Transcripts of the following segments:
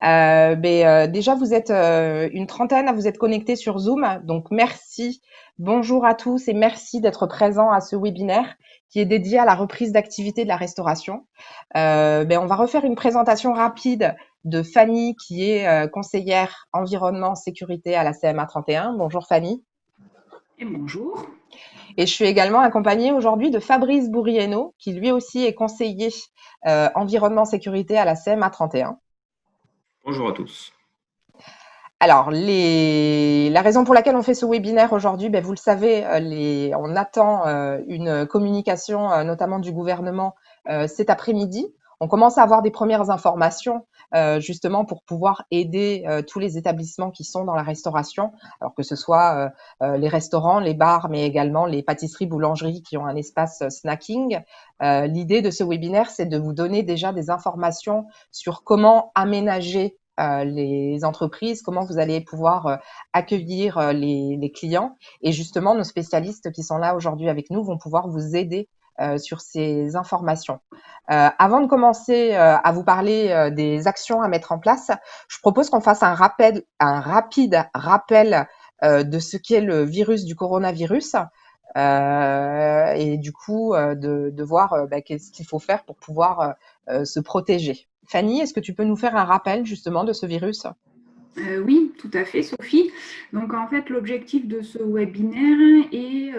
Déjà, vous êtes une trentaine à vous être connectés sur Zoom. Donc, merci. Bonjour à tous et merci d'être présents à ce webinaire qui est dédié à la reprise d'activité de la restauration. On va refaire une présentation rapide de Fanny, qui est conseillère environnement sécurité à la CMA 31. Bonjour Fanny. Et bonjour. Et je suis également accompagnée aujourd'hui de Fabrice Bourrieno, qui lui aussi est conseiller environnement sécurité à la CMA 31. Bonjour à tous. Alors, la raison pour laquelle on fait ce webinaire aujourd'hui, vous le savez, on attend une communication, notamment du gouvernement, cet après-midi. On commence à avoir des premières informations, justement pour pouvoir aider tous les établissements qui sont dans la restauration, alors que ce soit les restaurants, les bars, mais également les pâtisseries, boulangeries qui ont un espace snacking. L'idée de ce webinaire, c'est de vous donner déjà des informations sur comment aménager les entreprises, comment vous allez pouvoir accueillir les clients. Et justement, nos spécialistes qui sont là aujourd'hui avec nous vont pouvoir vous aider sur ces informations. Avant de commencer à vous parler des actions à mettre en place, je propose qu'on fasse un rapide rappel de ce qu'est le virus du coronavirus. Et du coup, de voir qu'est-ce qu'il faut faire pour pouvoir se protéger. Fanny, est-ce que tu peux nous faire un rappel justement de ce virus ? Oui, tout à fait, Sophie. Donc, en fait, l'objectif de ce webinaire est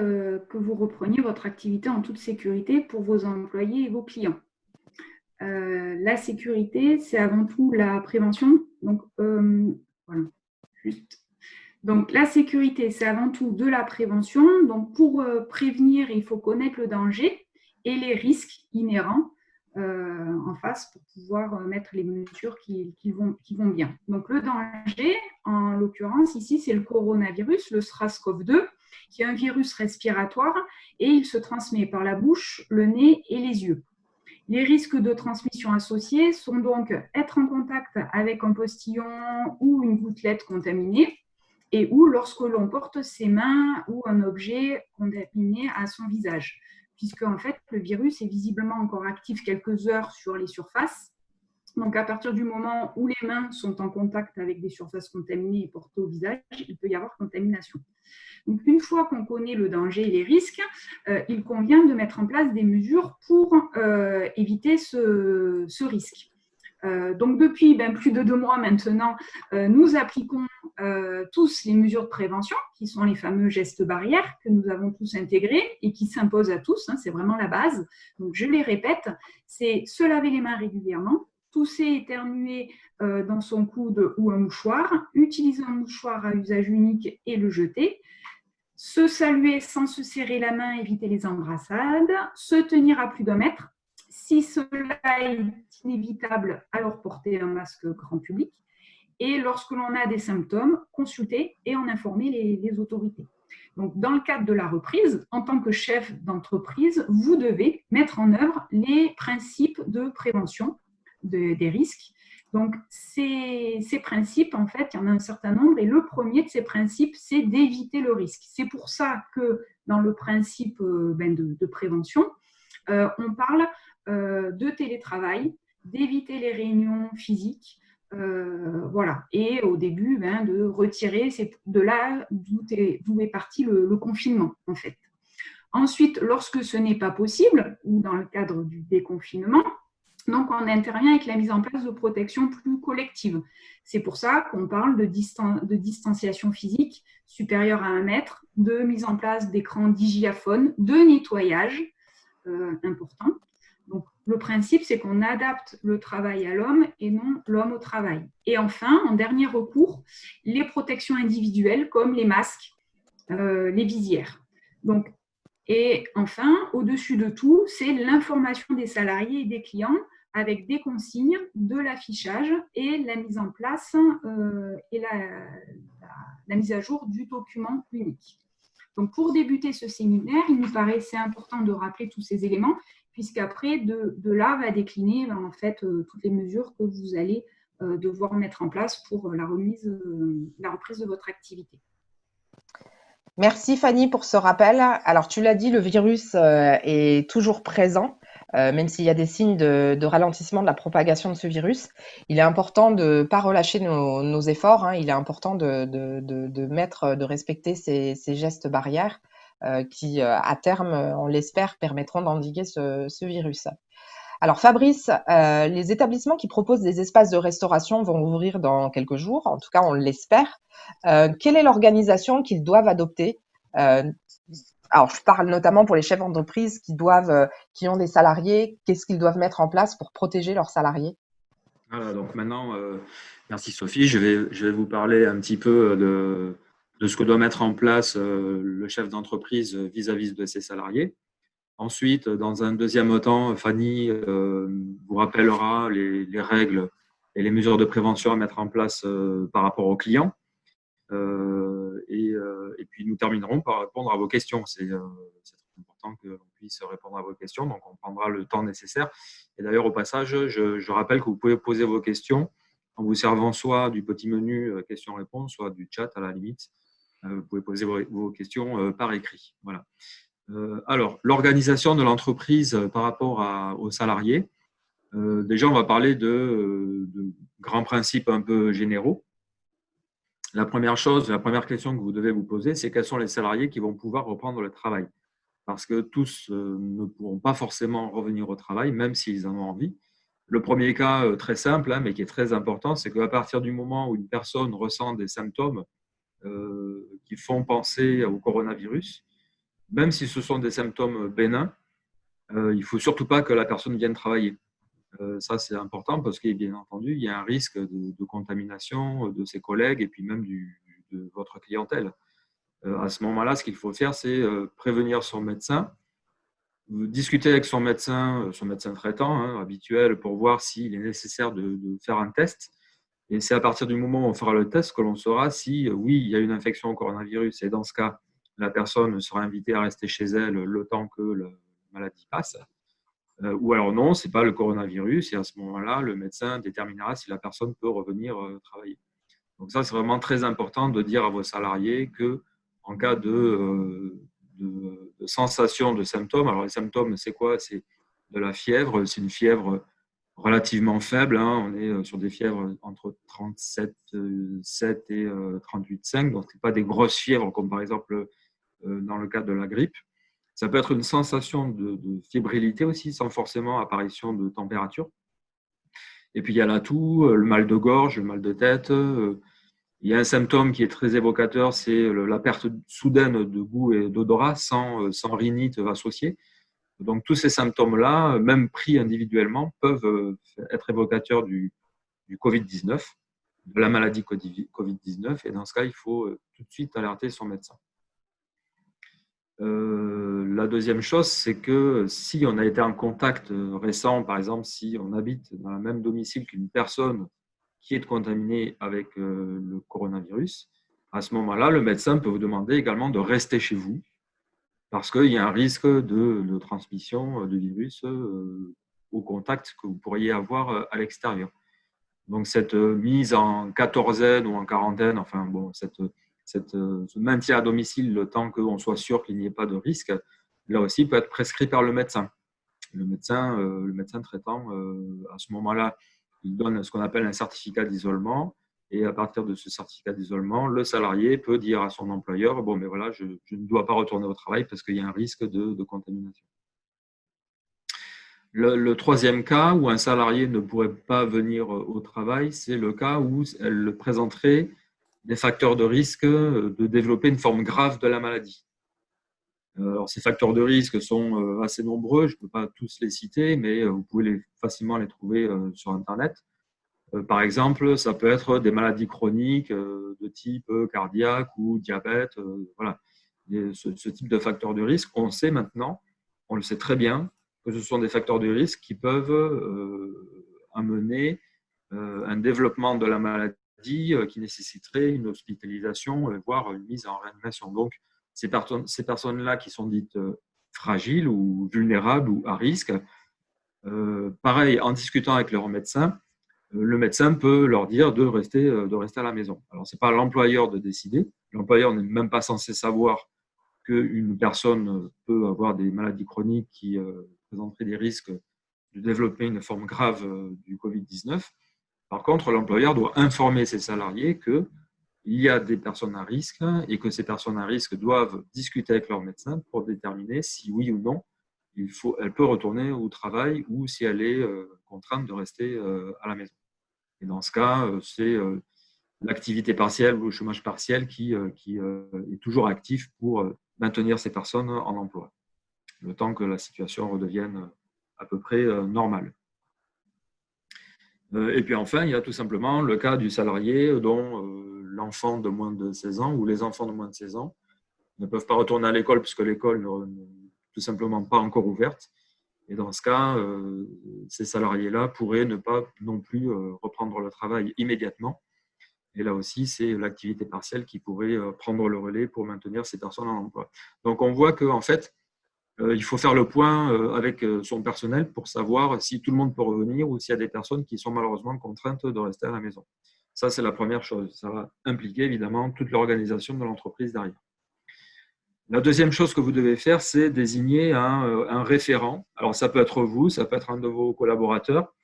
que vous repreniez votre activité en toute sécurité pour vos employés et vos clients. La sécurité, c'est avant tout la prévention. Donc, voilà, juste. Donc, la sécurité, c'est avant tout de la prévention. Donc, pour prévenir, il faut connaître le danger et les risques inhérents en face pour pouvoir mettre les mesures qui vont bien. Donc, le danger, en l'occurrence, ici, c'est le coronavirus, le SRAS-CoV-2, qui est un virus respiratoire et il se transmet par la bouche, le nez et les yeux. Les risques de transmission associés sont donc être en contact avec un postillon ou une gouttelette contaminée, et ou lorsque l'on porte ses mains ou un objet contaminé à son visage, puisque en fait le virus est visiblement encore actif quelques heures sur les surfaces. Donc à partir du moment où les mains sont en contact avec des surfaces contaminées et portées au visage, il peut y avoir contamination. Donc une fois qu'on connaît le danger et les risques, il convient de mettre en place des mesures pour éviter ce risque. Donc depuis plus de 2 mois maintenant, nous appliquons tous les mesures de prévention, qui sont les fameux gestes barrières que nous avons tous intégrés et qui s'imposent à tous, c'est vraiment la base. Donc je les répète, c'est se laver les mains régulièrement, tousser, éternuer dans son coude ou un mouchoir, utiliser un mouchoir à usage unique et le jeter, se saluer sans se serrer la main, éviter les embrassades, se tenir à plus d'1 mètre. Si cela est inévitable, alors porter un masque grand public. Et lorsque l'on a des symptômes, consulter et en informer les autorités. Donc, dans le cadre de la reprise, en tant que chef d'entreprise, vous devez mettre en œuvre les principes de prévention des risques. Donc, ces principes, en fait, il y en a un certain nombre. Et le premier de ces principes, c'est d'éviter le risque. C'est pour ça que dans le principe de prévention, on parle de télétravail, d'éviter les réunions physiques, voilà. Et au début, de retirer, c'est de là d'où est parti le confinement, en fait. Ensuite, lorsque ce n'est pas possible, ou dans le cadre du déconfinement, donc on intervient avec la mise en place de protection plus collective. C'est pour ça qu'on parle de distanciation physique supérieure à 1 mètre, de mise en place d'écrans digiaphones, de nettoyage important. Donc, le principe, c'est qu'on adapte le travail à l'homme et non l'homme au travail. Et enfin, en dernier recours, les protections individuelles comme les masques, les visières. Donc, et enfin, au-dessus de tout, c'est l'information des salariés et des clients avec des consignes, de l'affichage et la mise en place et la mise à jour du document unique. Donc, pour débuter ce séminaire, il nous paraissait important de rappeler tous ces éléments, puisqu'après, de là va décliner en fait toutes les mesures que vous allez devoir mettre en place pour la reprise de votre activité. Merci Fanny pour ce rappel. Alors tu l'as dit, le virus est toujours présent. même s'il y a des signes de ralentissement de la propagation de ce virus, il est important de ne pas relâcher nos efforts, hein. Il est important de respecter ces gestes barrières qui, à terme, on l'espère, permettront d'endiguer ce virus. Alors Fabrice, les établissements qui proposent des espaces de restauration vont ouvrir dans quelques jours, en tout cas on l'espère. Quelle est l'organisation qu'ils doivent adopter? Alors je parle notamment pour les chefs d'entreprise qui ont des salariés, qu'est-ce qu'ils doivent mettre en place pour protéger leurs salariés? Voilà, donc maintenant, merci Sophie, je vais vous parler un petit peu de ce que doit mettre en place le chef d'entreprise vis-à-vis de ses salariés. Ensuite, dans un deuxième temps, Fanny vous rappellera les règles et les mesures de prévention à mettre en place par rapport aux clients. Et puis, nous terminerons par répondre à vos questions. C'est très important que l'on puisse répondre à vos questions, donc on prendra le temps nécessaire. Et d'ailleurs, au passage, je rappelle que vous pouvez poser vos questions en vous servant soit du petit menu questions-réponses, soit du chat à la limite. Vous pouvez poser vos questions par écrit. Voilà. Alors, l'organisation de l'entreprise par rapport aux salariés. Déjà, on va parler de grands principes un peu généraux. La première question que vous devez vous poser, c'est quels sont les salariés qui vont pouvoir reprendre le travail. Parce que tous ne pourront pas forcément revenir au travail, même s'ils en ont envie. Le premier cas, très simple, mais qui est très important, c'est qu'à partir du moment où une personne ressent des symptômes qui font penser au coronavirus, même si ce sont des symptômes bénins, il ne faut surtout pas que la personne vienne travailler. Ça, c'est important parce qu'il bien entendu, il y a un risque de contamination de ses collègues et puis même de votre clientèle. À ce moment-là, ce qu'il faut faire, c'est prévenir son médecin, discuter avec son médecin traitant habituel pour voir s'il est nécessaire de faire un test. Et c'est à partir du moment où on fera le test que l'on saura si, oui, il y a une infection au coronavirus. Et dans ce cas, la personne sera invitée à rester chez elle le temps que la maladie passe. Ou alors non, ce n'est pas le coronavirus. Et à ce moment-là, le médecin déterminera si la personne peut revenir travailler. Donc ça, c'est vraiment très important de dire à vos salariés qu'en cas de sensation de symptômes, alors les symptômes, c'est quoi? C'est de la fièvre. C'est une fièvre relativement faible. On est sur des fièvres entre 37,7 et 38,5. Donc, ce n'est pas des grosses fièvres comme par exemple dans le cas de la grippe. Ça peut être une sensation de fébrilité aussi, sans forcément apparition de température. Et puis, il y a la toux, le mal de gorge, le mal de tête. Il y a un symptôme qui est très évocateur, c'est la perte soudaine de goût et d'odorat sans rhinite associée. Donc, tous ces symptômes-là, même pris individuellement, peuvent être évocateurs du Covid-19, de la maladie Covid-19. Et dans ce cas, il faut tout de suite alerter son médecin. La deuxième chose, c'est que si on a été en contact récent, par exemple, si on habite dans le même domicile qu'une personne qui est contaminée avec le coronavirus, à ce moment-là, le médecin peut vous demander également de rester chez vous parce qu'il y a un risque de transmission du virus au contact que vous pourriez avoir à l'extérieur. Donc, cette mise en quatorzaine ou en quarantaine, enfin bon, ce maintien à domicile le temps qu'on soit sûr qu'il n'y ait pas de risque, là aussi peut être prescrit par le médecin. Le médecin traitant, à ce moment-là, il donne ce qu'on appelle un certificat d'isolement. Et à partir de ce certificat d'isolement, le salarié peut dire à son employeur, bon, mais voilà, je ne dois pas retourner au travail parce qu'il y a un risque de contamination. Le troisième cas où un salarié ne pourrait pas venir au travail, c'est le cas où elle présenterait des facteurs de risque de développer une forme grave de la maladie. Alors, ces facteurs de risque sont assez nombreux, je ne peux pas tous les citer, mais vous pouvez facilement les trouver sur Internet. Par exemple, ça peut être des maladies chroniques de type cardiaque ou diabète. Voilà. Ce type de facteurs de risque, on sait maintenant, on le sait très bien, que ce sont des facteurs de risque qui peuvent amener un développement de la maladie qui nécessiterait une hospitalisation, voire une mise en réanimation. Donc, ces personnes-là qui sont dites fragiles ou vulnérables ou à risque, pareil, en discutant avec leur médecin, le médecin peut leur dire de rester à la maison. Alors, ce n'est pas à l'employeur de décider. L'employeur n'est même pas censé savoir qu'une personne peut avoir des maladies chroniques qui présenterait des risques de développer une forme grave du Covid-19. Par contre, l'employeur doit informer ses salariés qu'il y a des personnes à risque et que ces personnes à risque doivent discuter avec leur médecin pour déterminer si oui ou non elle peut retourner au travail ou si elle est contrainte de rester à la maison. Et dans ce cas, c'est l'activité partielle ou le chômage partiel qui est toujours actif pour maintenir ces personnes en emploi, le temps que la situation redevienne à peu près normale. Et puis enfin, il y a tout simplement le cas du salarié dont l'enfant de moins de 16 ans ou les enfants de moins de 16 ans ne peuvent pas retourner à l'école puisque l'école n'est tout simplement pas encore ouverte. Et dans ce cas, ces salariés-là pourraient ne pas non plus reprendre le travail immédiatement. Et là aussi, c'est l'activité partielle qui pourrait prendre le relais pour maintenir ces personnes en emploi. Donc, on voit qu'en fait, il faut faire le point avec son personnel pour savoir si tout le monde peut revenir ou s'il y a des personnes qui sont malheureusement contraintes de rester à la maison. Ça, c'est la première chose. Ça va impliquer évidemment toute l'organisation de l'entreprise derrière. La deuxième chose que vous devez faire, c'est désigner un référent. Alors, ça peut être vous, ça peut être un de vos collaborateurs,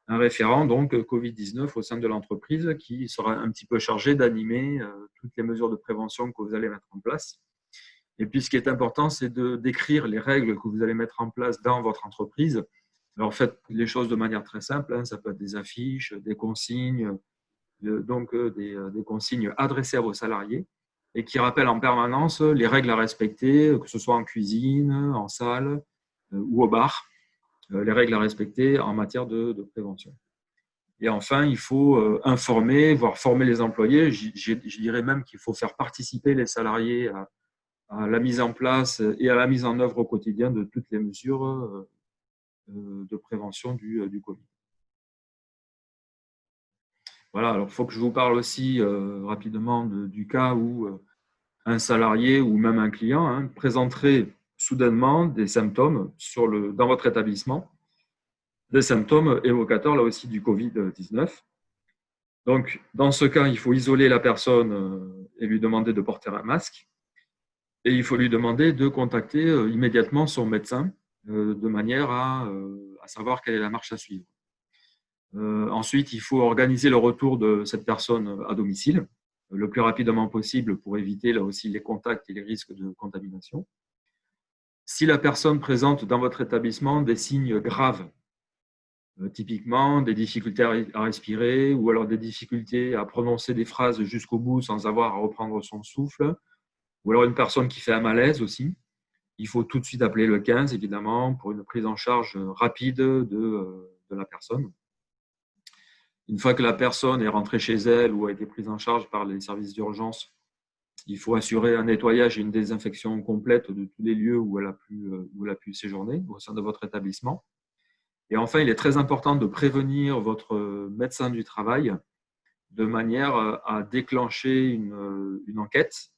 un référent, donc Covid-19 au sein de l'entreprise qui sera un petit peu chargé d'animer toutes les mesures de prévention que vous allez mettre en place. Et puis, ce qui est important, c'est de décrire les règles que vous allez mettre en place dans votre entreprise. Alors, faites les choses de manière très simple. Ça peut être des affiches, des consignes, donc des consignes adressées à vos salariés et qui rappellent en permanence les règles à respecter, que ce soit en cuisine, en salle ou au bar, les règles à respecter en matière de prévention. Et enfin, il faut informer, voire former les employés. Je dirais même qu'il faut faire participer les salariés à la mise en place et à la mise en œuvre au quotidien de toutes les mesures de prévention du Covid. Voilà, alors il faut que je vous parle aussi rapidement du cas où un salarié ou même un client présenterait soudainement des symptômes dans votre établissement, des symptômes évocateurs là aussi du Covid-19. Donc, dans ce cas, il faut isoler la personne et lui demander de porter un masque. Et il faut lui demander de contacter immédiatement son médecin de manière à savoir quelle est la marche à suivre. Ensuite, il faut organiser le retour de cette personne à domicile le plus rapidement possible pour éviter là aussi les contacts et les risques de contamination. Si la personne présente dans votre établissement des signes graves, typiquement des difficultés à respirer ou alors des difficultés à prononcer des phrases jusqu'au bout sans avoir à reprendre son souffle, ou alors une personne qui fait un malaise aussi, il faut tout de suite appeler le 15, évidemment, pour une prise en charge rapide de la personne. Une fois que la personne est rentrée chez elle ou a été prise en charge par les services d'urgence, il faut assurer un nettoyage et une désinfection complète de tous les lieux où elle a pu séjourner au sein de votre établissement. Et enfin, il est très important de prévenir votre médecin du travail de manière à déclencher une enquête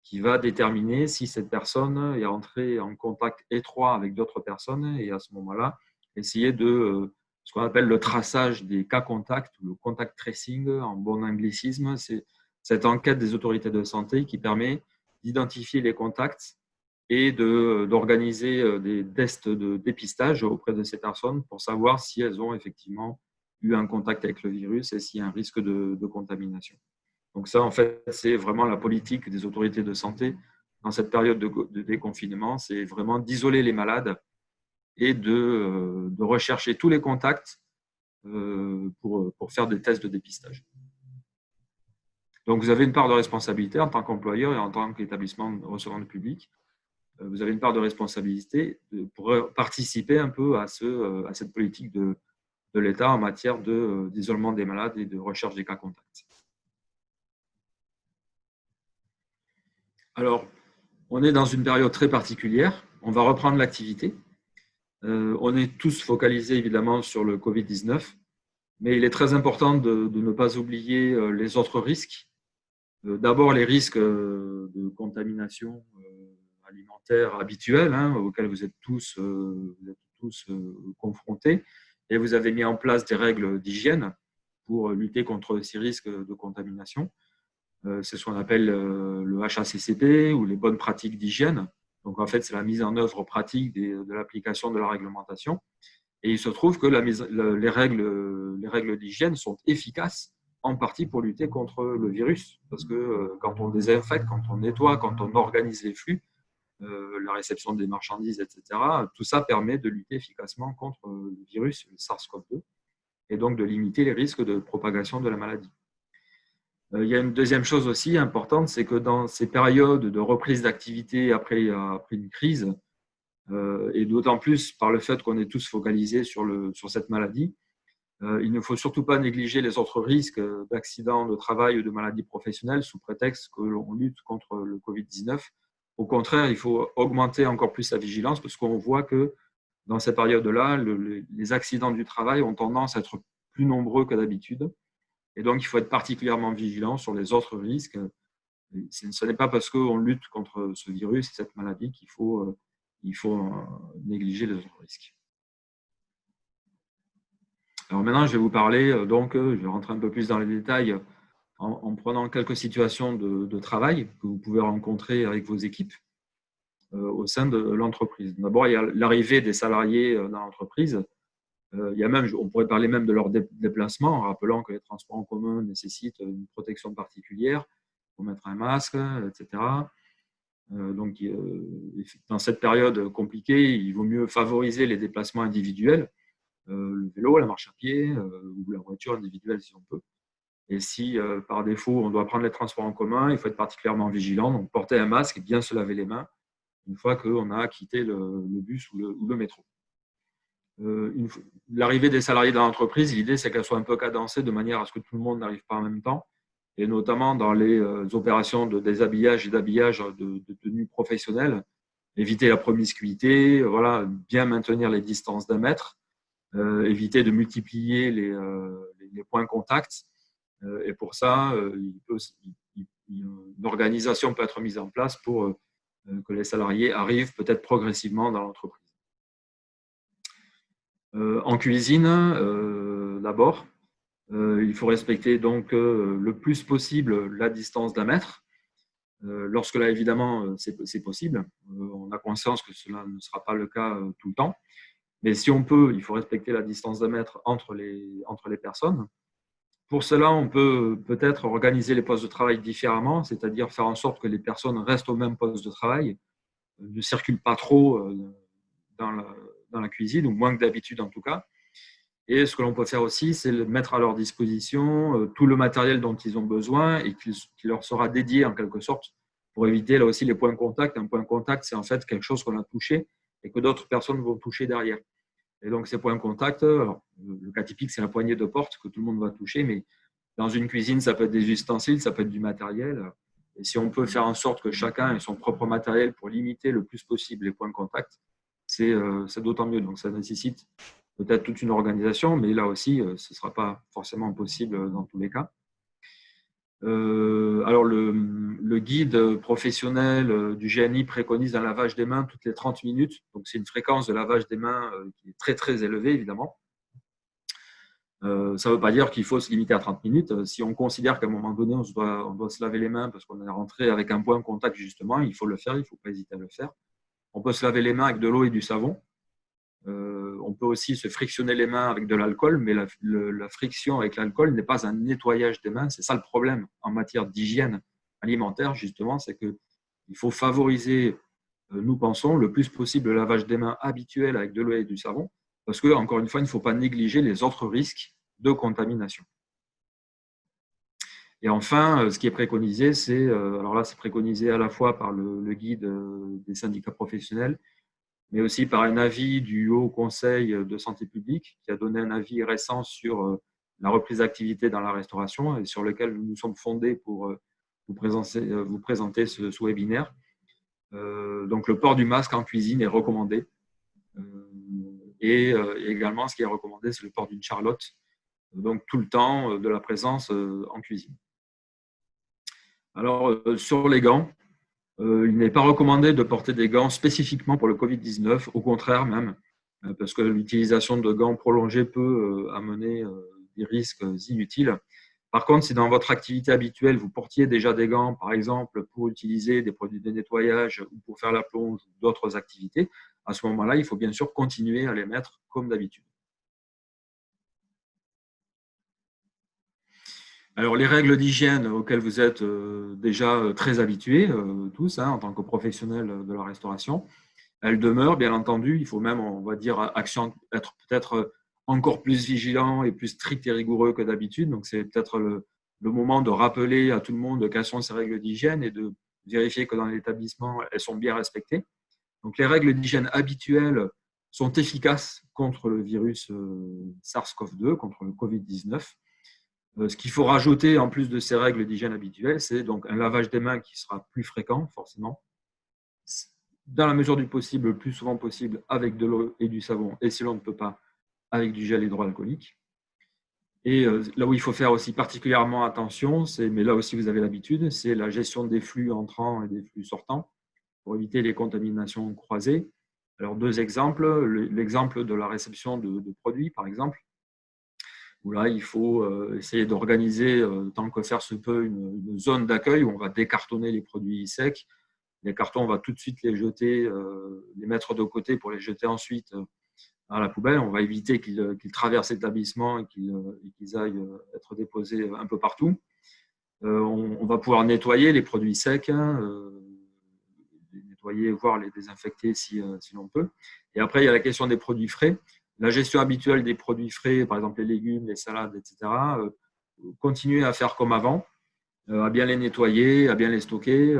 qui va déterminer si cette personne est entrée en contact étroit avec d'autres personnes et à ce moment-là, essayer de ce qu'on appelle le traçage des cas contacts ou le contact tracing en bon anglicisme. C'est cette enquête des autorités de santé qui permet d'identifier les contacts et d'organiser des tests de dépistage auprès de ces personnes pour savoir si elles ont effectivement eu un contact avec le virus et s'il y a un risque de contamination. Donc ça, en fait, c'est vraiment la politique des autorités de santé dans cette période de déconfinement, c'est vraiment d'isoler les malades et de rechercher tous les contacts pour faire des tests de dépistage. Donc, vous avez une part de responsabilité en tant qu'employeur et en tant qu'établissement recevant du public. Vous avez une part de responsabilité pour participer un peu à cette politique de l'État en matière d'isolement des malades et de recherche des cas contacts. Alors, on est dans une période très particulière. On va reprendre l'activité. On est tous focalisés évidemment sur le Covid-19, mais il est très important de ne pas oublier les autres risques. D'abord, les risques de contamination alimentaire habituelle auxquels vous êtes tous confrontés. Et vous avez mis en place des règles d'hygiène pour lutter contre ces risques de contamination. C'est ce qu'on appelle le HACCP ou les bonnes pratiques d'hygiène. Donc, en fait, c'est la mise en œuvre pratique de l'application de la réglementation. Et il se trouve que les règles d'hygiène sont efficaces en partie pour lutter contre le virus. Parce que quand on désinfecte, quand on nettoie, quand on organise les flux, la réception des marchandises, etc., tout ça permet de lutter efficacement contre le virus, le SARS-CoV-2, et donc de limiter les risques de propagation de la maladie. Il y a une deuxième chose aussi importante, c'est que dans ces périodes de reprise d'activité après une crise, et d'autant plus par le fait qu'on est tous focalisés sur cette maladie, il ne faut surtout pas négliger les autres risques d'accidents de travail ou de maladies professionnelles sous prétexte que l'on lutte contre le Covid-19. Au contraire, il faut augmenter encore plus la vigilance parce qu'on voit que dans ces périodes-là, les accidents du travail ont tendance à être plus nombreux que d'habitude. Et donc, il faut être particulièrement vigilant sur les autres risques. Ce n'est pas parce qu'on lutte contre ce virus et cette maladie qu'il faut négliger les autres risques. Alors maintenant, je vais vous parler, je vais rentrer un peu plus dans les détails en prenant quelques situations de travail que vous pouvez rencontrer avec vos équipes au sein de l'entreprise. D'abord, il y a l'arrivée des salariés dans l'entreprise. On pourrait parler même de leur déplacement, en rappelant que les transports en commun nécessitent une protection particulière, il faut mettre un masque, etc. Dans cette période compliquée, il vaut mieux favoriser les déplacements individuels, le vélo, la marche à pied ou la voiture individuelle si on peut. Et si par défaut on doit prendre les transports en commun, il faut être particulièrement vigilant, donc porter un masque et bien se laver les mains une fois qu'on a quitté le bus ou le métro. L'arrivée des salariés dans l'entreprise, l'idée c'est qu'elle soit un peu cadencée de manière à ce que tout le monde n'arrive pas en même temps, et notamment dans les opérations de déshabillage et d'habillage de tenues professionnelles, éviter la promiscuité, bien maintenir les distances d'1 mètre, éviter de multiplier les points contacts. Et pour ça, une organisation peut être mise en place pour que les salariés arrivent peut-être progressivement dans l'entreprise. En cuisine, d'abord, il faut respecter donc le plus possible la distance d'1 mètre. Lorsque là, évidemment, c'est possible. On a conscience que cela ne sera pas le cas tout le temps. Mais si on peut, il faut respecter la distance d'1 mètre entre les personnes. Pour cela, on peut peut-être organiser les postes de travail différemment, c'est-à-dire faire en sorte que les personnes restent au même poste de travail, ne circulent pas trop dans la cuisine, ou moins que d'habitude en tout cas. Et ce que l'on peut faire aussi, c'est mettre à leur disposition tout le matériel dont ils ont besoin et qui leur sera dédié en quelque sorte pour éviter là aussi les points de contact. Un point de contact, c'est en fait quelque chose qu'on a touché et que d'autres personnes vont toucher derrière. Et donc, ces points de contact, alors, le cas typique, c'est la poignée de porte que tout le monde va toucher, mais dans une cuisine, ça peut être des ustensiles, ça peut être du matériel. Et si on peut faire en sorte que chacun ait son propre matériel pour limiter le plus possible les points de contact, c'est d'autant mieux. Donc, ça nécessite peut-être toute une organisation, mais là aussi, ce ne sera pas forcément possible dans tous les cas. Alors, le guide professionnel du GNI préconise un lavage des mains toutes les 30 minutes. Donc, c'est une fréquence de lavage des mains qui est très, très élevée, évidemment. Ça ne veut pas dire qu'il faut se limiter à 30 minutes. Si on considère qu'à un moment donné, on doit se laver les mains parce qu'on est rentré avec un point de contact, justement, il faut le faire, il ne faut pas hésiter à le faire. On peut se laver les mains avec de l'eau et du savon. On peut aussi se frictionner les mains avec de l'alcool, mais la friction avec l'alcool n'est pas un nettoyage des mains. C'est ça le problème en matière d'hygiène alimentaire, justement, c'est qu'il faut favoriser, nous pensons, le plus possible le lavage des mains habituel avec de l'eau et du savon, parce que, encore une fois, il ne faut pas négliger les autres risques de contamination. Et enfin, ce qui est préconisé, alors là, c'est préconisé à la fois par le guide des syndicats professionnels, mais aussi par un avis du Haut Conseil de santé publique qui a donné un avis récent sur la reprise d'activité dans la restauration et sur lequel nous nous sommes fondés pour vous présenter ce webinaire. Donc, le port du masque en cuisine est recommandé. Et également, ce qui est recommandé, c'est le port d'une charlotte, donc tout le temps de la présence en cuisine. Alors, sur les gants, il n'est pas recommandé de porter des gants spécifiquement pour le Covid-19, au contraire même, parce que l'utilisation de gants prolongés peut amener des risques inutiles. Par contre, si dans votre activité habituelle, vous portiez déjà des gants, par exemple, pour utiliser des produits de nettoyage ou pour faire la plonge ou d'autres activités, à ce moment-là, il faut bien sûr continuer à les mettre comme d'habitude. Alors, les règles d'hygiène auxquelles vous êtes déjà très habitués, tous, en tant que professionnels de la restauration, elles demeurent, bien entendu. Il faut même, on va dire, être peut-être encore plus vigilant et plus strict et rigoureux que d'habitude. Donc, c'est peut-être le moment de rappeler à tout le monde quelles sont ces règles d'hygiène et de vérifier que dans l'établissement, elles sont bien respectées. Donc, les règles d'hygiène habituelles sont efficaces contre le virus SARS-CoV-2, contre le Covid-19. Ce qu'il faut rajouter en plus de ces règles d'hygiène habituelles, c'est donc un lavage des mains qui sera plus fréquent, forcément, dans la mesure du possible, le plus souvent possible, avec de l'eau et du savon, et si l'on ne peut pas, avec du gel hydroalcoolique. Et là où il faut faire aussi particulièrement attention, mais là aussi vous avez l'habitude, c'est la gestion des flux entrants et des flux sortants pour éviter les contaminations croisées. Alors, 2 exemples. L'exemple de la réception de produits, par exemple, où là, il faut essayer d'organiser, tant que faire se peut, une zone d'accueil où on va décartonner les produits secs. Les cartons, on va tout de suite les jeter, les mettre de côté pour les jeter ensuite à la poubelle. On va éviter qu'ils traversent l'établissement et qu'ils aillent être déposés un peu partout. On va pouvoir nettoyer les produits secs, les nettoyer, voire les désinfecter si l'on peut. Et après, il y a la question des produits frais. La gestion habituelle des produits frais, par exemple les légumes, les salades, etc., continuer à faire comme avant, à bien les nettoyer, à bien les stocker.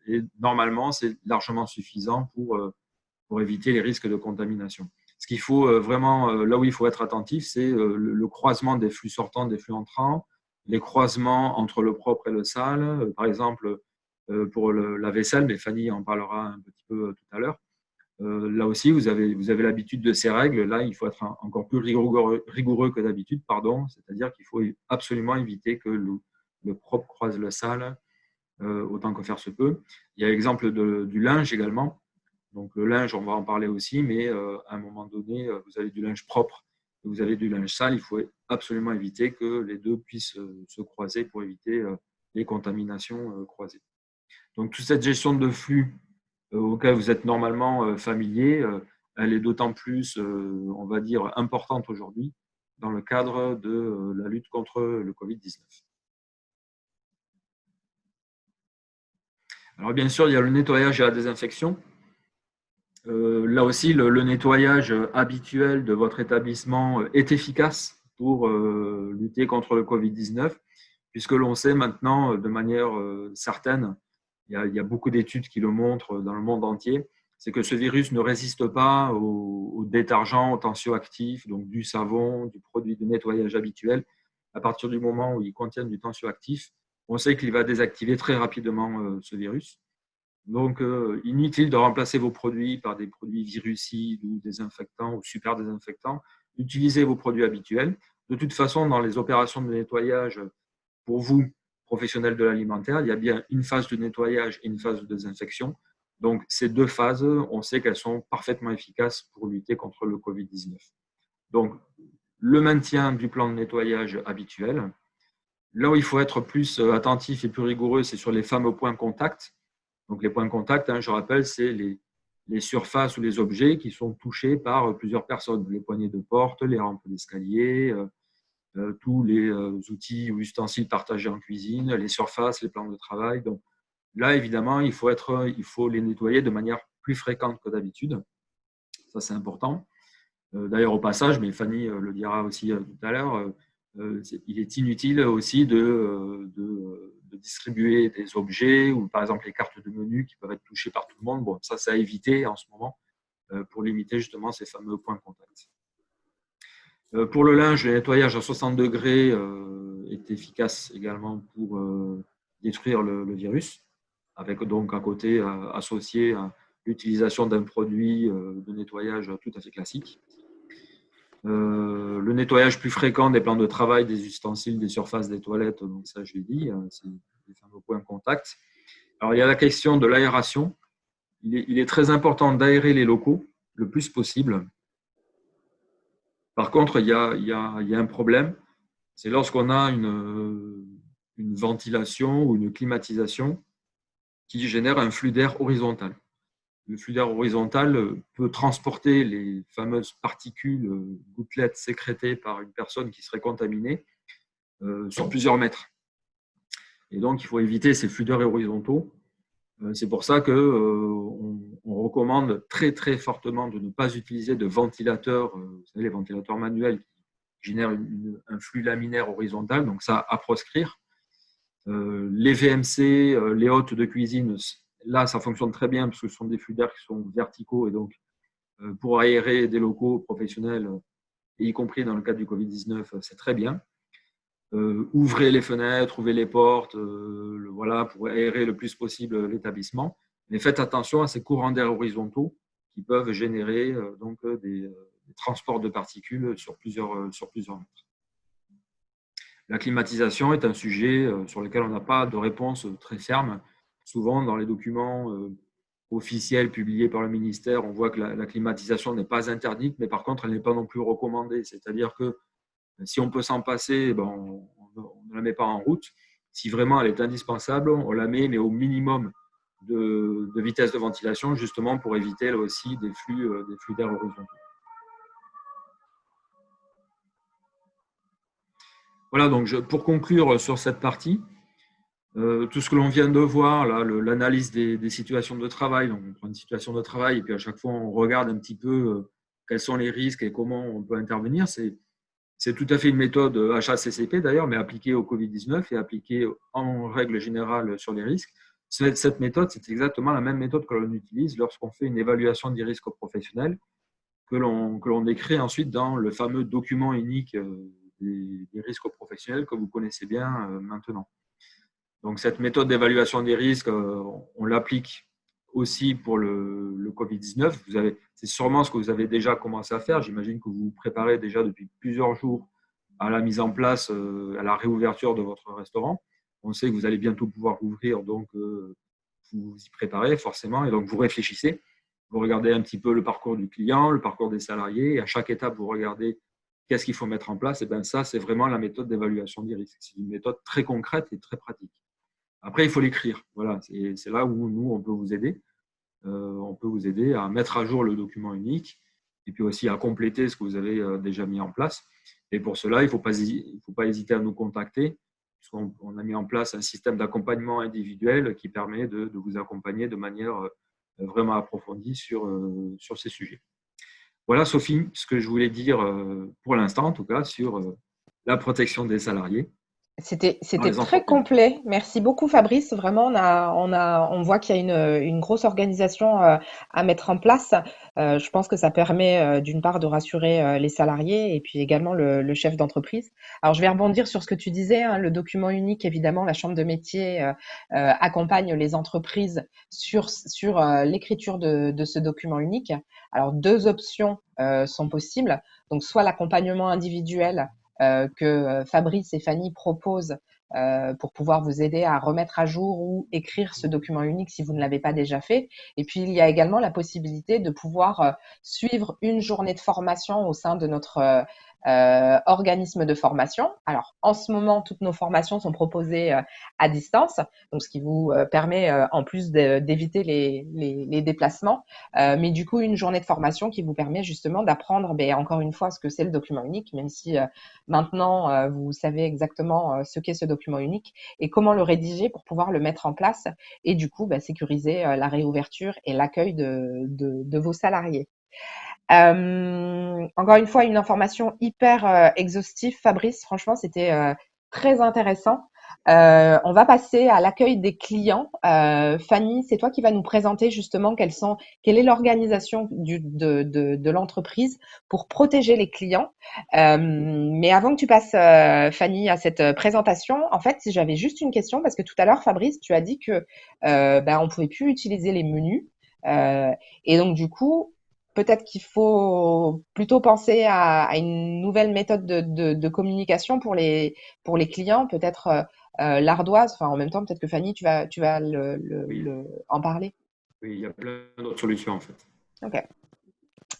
Et normalement, c'est largement suffisant pour éviter les risques de contamination. Ce qu'il faut vraiment, là où il faut être attentif, c'est le croisement des flux sortants, des flux entrants, les croisements entre le propre et le sale. Par exemple, pour la vaisselle, mais Fanny en parlera un petit peu tout à l'heure. Là aussi, vous avez l'habitude de ces règles. Là, il faut être encore plus rigoureux que d'habitude, c'est-à-dire qu'il faut absolument éviter que le propre croise le sale autant que faire se peut. Il y a l'exemple du linge également. Donc, le linge, on va en parler aussi, mais à un moment donné, vous avez du linge propre et vous avez du linge sale. Il faut absolument éviter que les deux puissent se croiser pour éviter les contaminations croisées. Donc, toute cette gestion de flux auquel vous êtes normalement familier, elle est d'autant plus, on va dire, importante aujourd'hui dans le cadre de la lutte contre le Covid-19. Alors, bien sûr, il y a le nettoyage et la désinfection. Là aussi, le nettoyage habituel de votre établissement est efficace pour lutter contre le Covid-19, puisque l'on sait maintenant de manière certaine, il y a beaucoup d'études qui le montrent dans le monde entier, c'est que ce virus ne résiste pas aux détergents, aux tensioactifs, donc du savon, du produit de nettoyage habituel. À partir du moment où ils contiennent du tensioactif, on sait qu'il va désactiver très rapidement ce virus. Donc, inutile de remplacer vos produits par des produits virucides ou désinfectants ou super désinfectants. Utilisez vos produits habituels. De toute façon, dans les opérations de nettoyage, pour vous, professionnels de l'alimentaire, il y a bien une phase de nettoyage et une phase de désinfection. Donc, ces 2 phases, on sait qu'elles sont parfaitement efficaces pour lutter contre le Covid-19. Donc, le maintien du plan de nettoyage habituel. Là où il faut être plus attentif et plus rigoureux, c'est sur les fameux points contact. Donc, les points de contact, je rappelle, c'est les surfaces ou les objets qui sont touchés par plusieurs personnes. Les poignées de porte, les rampes d'escalier, tous les outils ou ustensiles partagés en cuisine, les surfaces, les plans de travail. Donc, là, évidemment, il faut les nettoyer de manière plus fréquente que d'habitude. Ça, c'est important. D'ailleurs, au passage, mais Fanny le dira aussi tout à l'heure, il est inutile aussi de distribuer des objets ou par exemple les cartes de menu qui peuvent être touchées par tout le monde. Bon, ça, c'est à éviter en ce moment pour limiter justement ces fameux points de contact. Pour le linge, le nettoyage à 60 degrés est efficace également pour détruire le virus, avec donc à côté associé à l'utilisation d'un produit de nettoyage tout à fait classique. Le nettoyage plus fréquent des plans de travail, des ustensiles, des surfaces, des toilettes, donc ça je l'ai dit, c'est les fameux points de contact. Alors il y a la question de l'aération. Il est très important d'aérer les locaux le plus possible. Par contre, il y a un problème, c'est lorsqu'on a une ventilation ou une climatisation qui génère un flux d'air horizontal. Le flux d'air horizontal peut transporter les fameuses particules, gouttelettes sécrétées par une personne qui serait contaminée sur plusieurs mètres. Et donc, il faut éviter ces flux d'air horizontaux. C'est pour ça qu'on recommande très, très fortement de ne pas utiliser de ventilateurs, vous savez, les ventilateurs manuels qui génèrent un flux laminaire horizontal, donc ça, à proscrire. Les VMC, les hôtes de cuisine, là, ça fonctionne très bien parce que ce sont des flux d'air qui sont verticaux et donc pour aérer des locaux professionnels, y compris dans le cadre du Covid-19, c'est très bien. Ouvrez les fenêtres, ouvrez les portes, voilà, pour aérer le plus possible l'établissement. Mais faites attention à ces courants d'air horizontaux qui peuvent générer des transports de particules sur plusieurs mètres. La climatisation est un sujet sur lequel on n'a pas de réponse très ferme. Souvent, dans les documents officiels publiés par le ministère, on voit que la climatisation n'est pas interdite, mais par contre, elle n'est pas non plus recommandée. C'est-à-dire que si on peut s'en passer, on ne la met pas en route. Si vraiment elle est indispensable, on la met, mais au minimum de vitesse de ventilation, justement pour éviter là aussi des flux d'air horizontaux. Voilà, donc pour conclure sur cette partie, tout ce que l'on vient de voir, là, l'analyse des situations de travail, donc on prend une situation de travail et puis à chaque fois on regarde un petit peu quels sont les risques et comment on peut intervenir. C'est tout à fait une méthode HACCP d'ailleurs, mais appliquée au Covid-19 et appliquée en règle générale sur les risques. Cette méthode, c'est exactement la même méthode que l'on utilise lorsqu'on fait une évaluation des risques professionnels, que l'on décrit ensuite dans le fameux document unique des risques professionnels que vous connaissez bien maintenant. Donc cette méthode d'évaluation des risques, on l'applique aussi pour le Covid-19. C'est sûrement ce que vous avez déjà commencé à faire. J'imagine que vous vous préparez déjà depuis plusieurs jours à la mise en place, à la réouverture de votre restaurant. On sait que vous allez bientôt pouvoir rouvrir, donc vous vous y préparez forcément et donc vous réfléchissez. Vous regardez un petit peu le parcours du client, le parcours des salariés et à chaque étape, vous regardez qu'est-ce qu'il faut mettre en place. Et bien ça, c'est vraiment la méthode d'évaluation des risques. C'est une méthode très concrète et très pratique. Après, il faut l'écrire. Voilà, c'est là où nous, on peut vous aider. On peut vous aider à mettre à jour le document unique et puis aussi à compléter ce que vous avez déjà mis en place. Et pour cela, il ne faut pas hésiter à nous contacter, puisqu'on a mis en place un système d'accompagnement individuel qui permet de vous accompagner de manière vraiment approfondie sur ces sujets. Voilà, Sophie, ce que je voulais dire pour l'instant, en tout cas, sur la protection des salariés. C'était très complet. Merci beaucoup, Fabrice. Vraiment, on voit qu'il y a une grosse organisation à mettre en place. Je pense que ça permet d'une part de rassurer les salariés et puis également le chef d'entreprise. Alors, je vais rebondir sur ce que tu disais, hein, le document unique, évidemment, la chambre de métier accompagne les entreprises sur l'écriture de ce document unique. Alors, deux options sont possibles. Donc, soit l'accompagnement individuel que Fabrice et Fanny proposent pour pouvoir vous aider à remettre à jour ou écrire ce document unique si vous ne l'avez pas déjà fait. Et puis, il y a également la possibilité de pouvoir suivre une journée de formation au sein de notre organisme de formation. Alors, en ce moment, toutes nos formations sont proposées à distance, donc ce qui vous permet, en plus d'éviter les déplacements, mais du coup, une journée de formation qui vous permet justement d'apprendre, encore une fois, ce que c'est le document unique, même si maintenant, vous savez exactement ce qu'est ce document unique et comment le rédiger pour pouvoir le mettre en place et du coup, sécuriser la réouverture et l'accueil de vos salariés. Encore une fois, une information hyper exhaustive, Fabrice. Franchement, c'était très intéressant. On va passer à l'accueil des clients. Fanny, c'est toi qui vas nous présenter justement quelle est l'organisation de l'entreprise pour protéger les clients. Mais avant que tu passes, Fanny, à cette présentation, en fait, j'avais juste une question parce que tout à l'heure, Fabrice, tu as dit que on pouvait plus utiliser les menus. Et donc, du coup, peut-être qu'il faut plutôt penser à une nouvelle méthode de communication pour les clients, peut-être l'ardoise. Enfin, en même temps, peut-être que Fanny, tu vas en parler. Oui, il y a plein d'autres solutions en fait. Ok.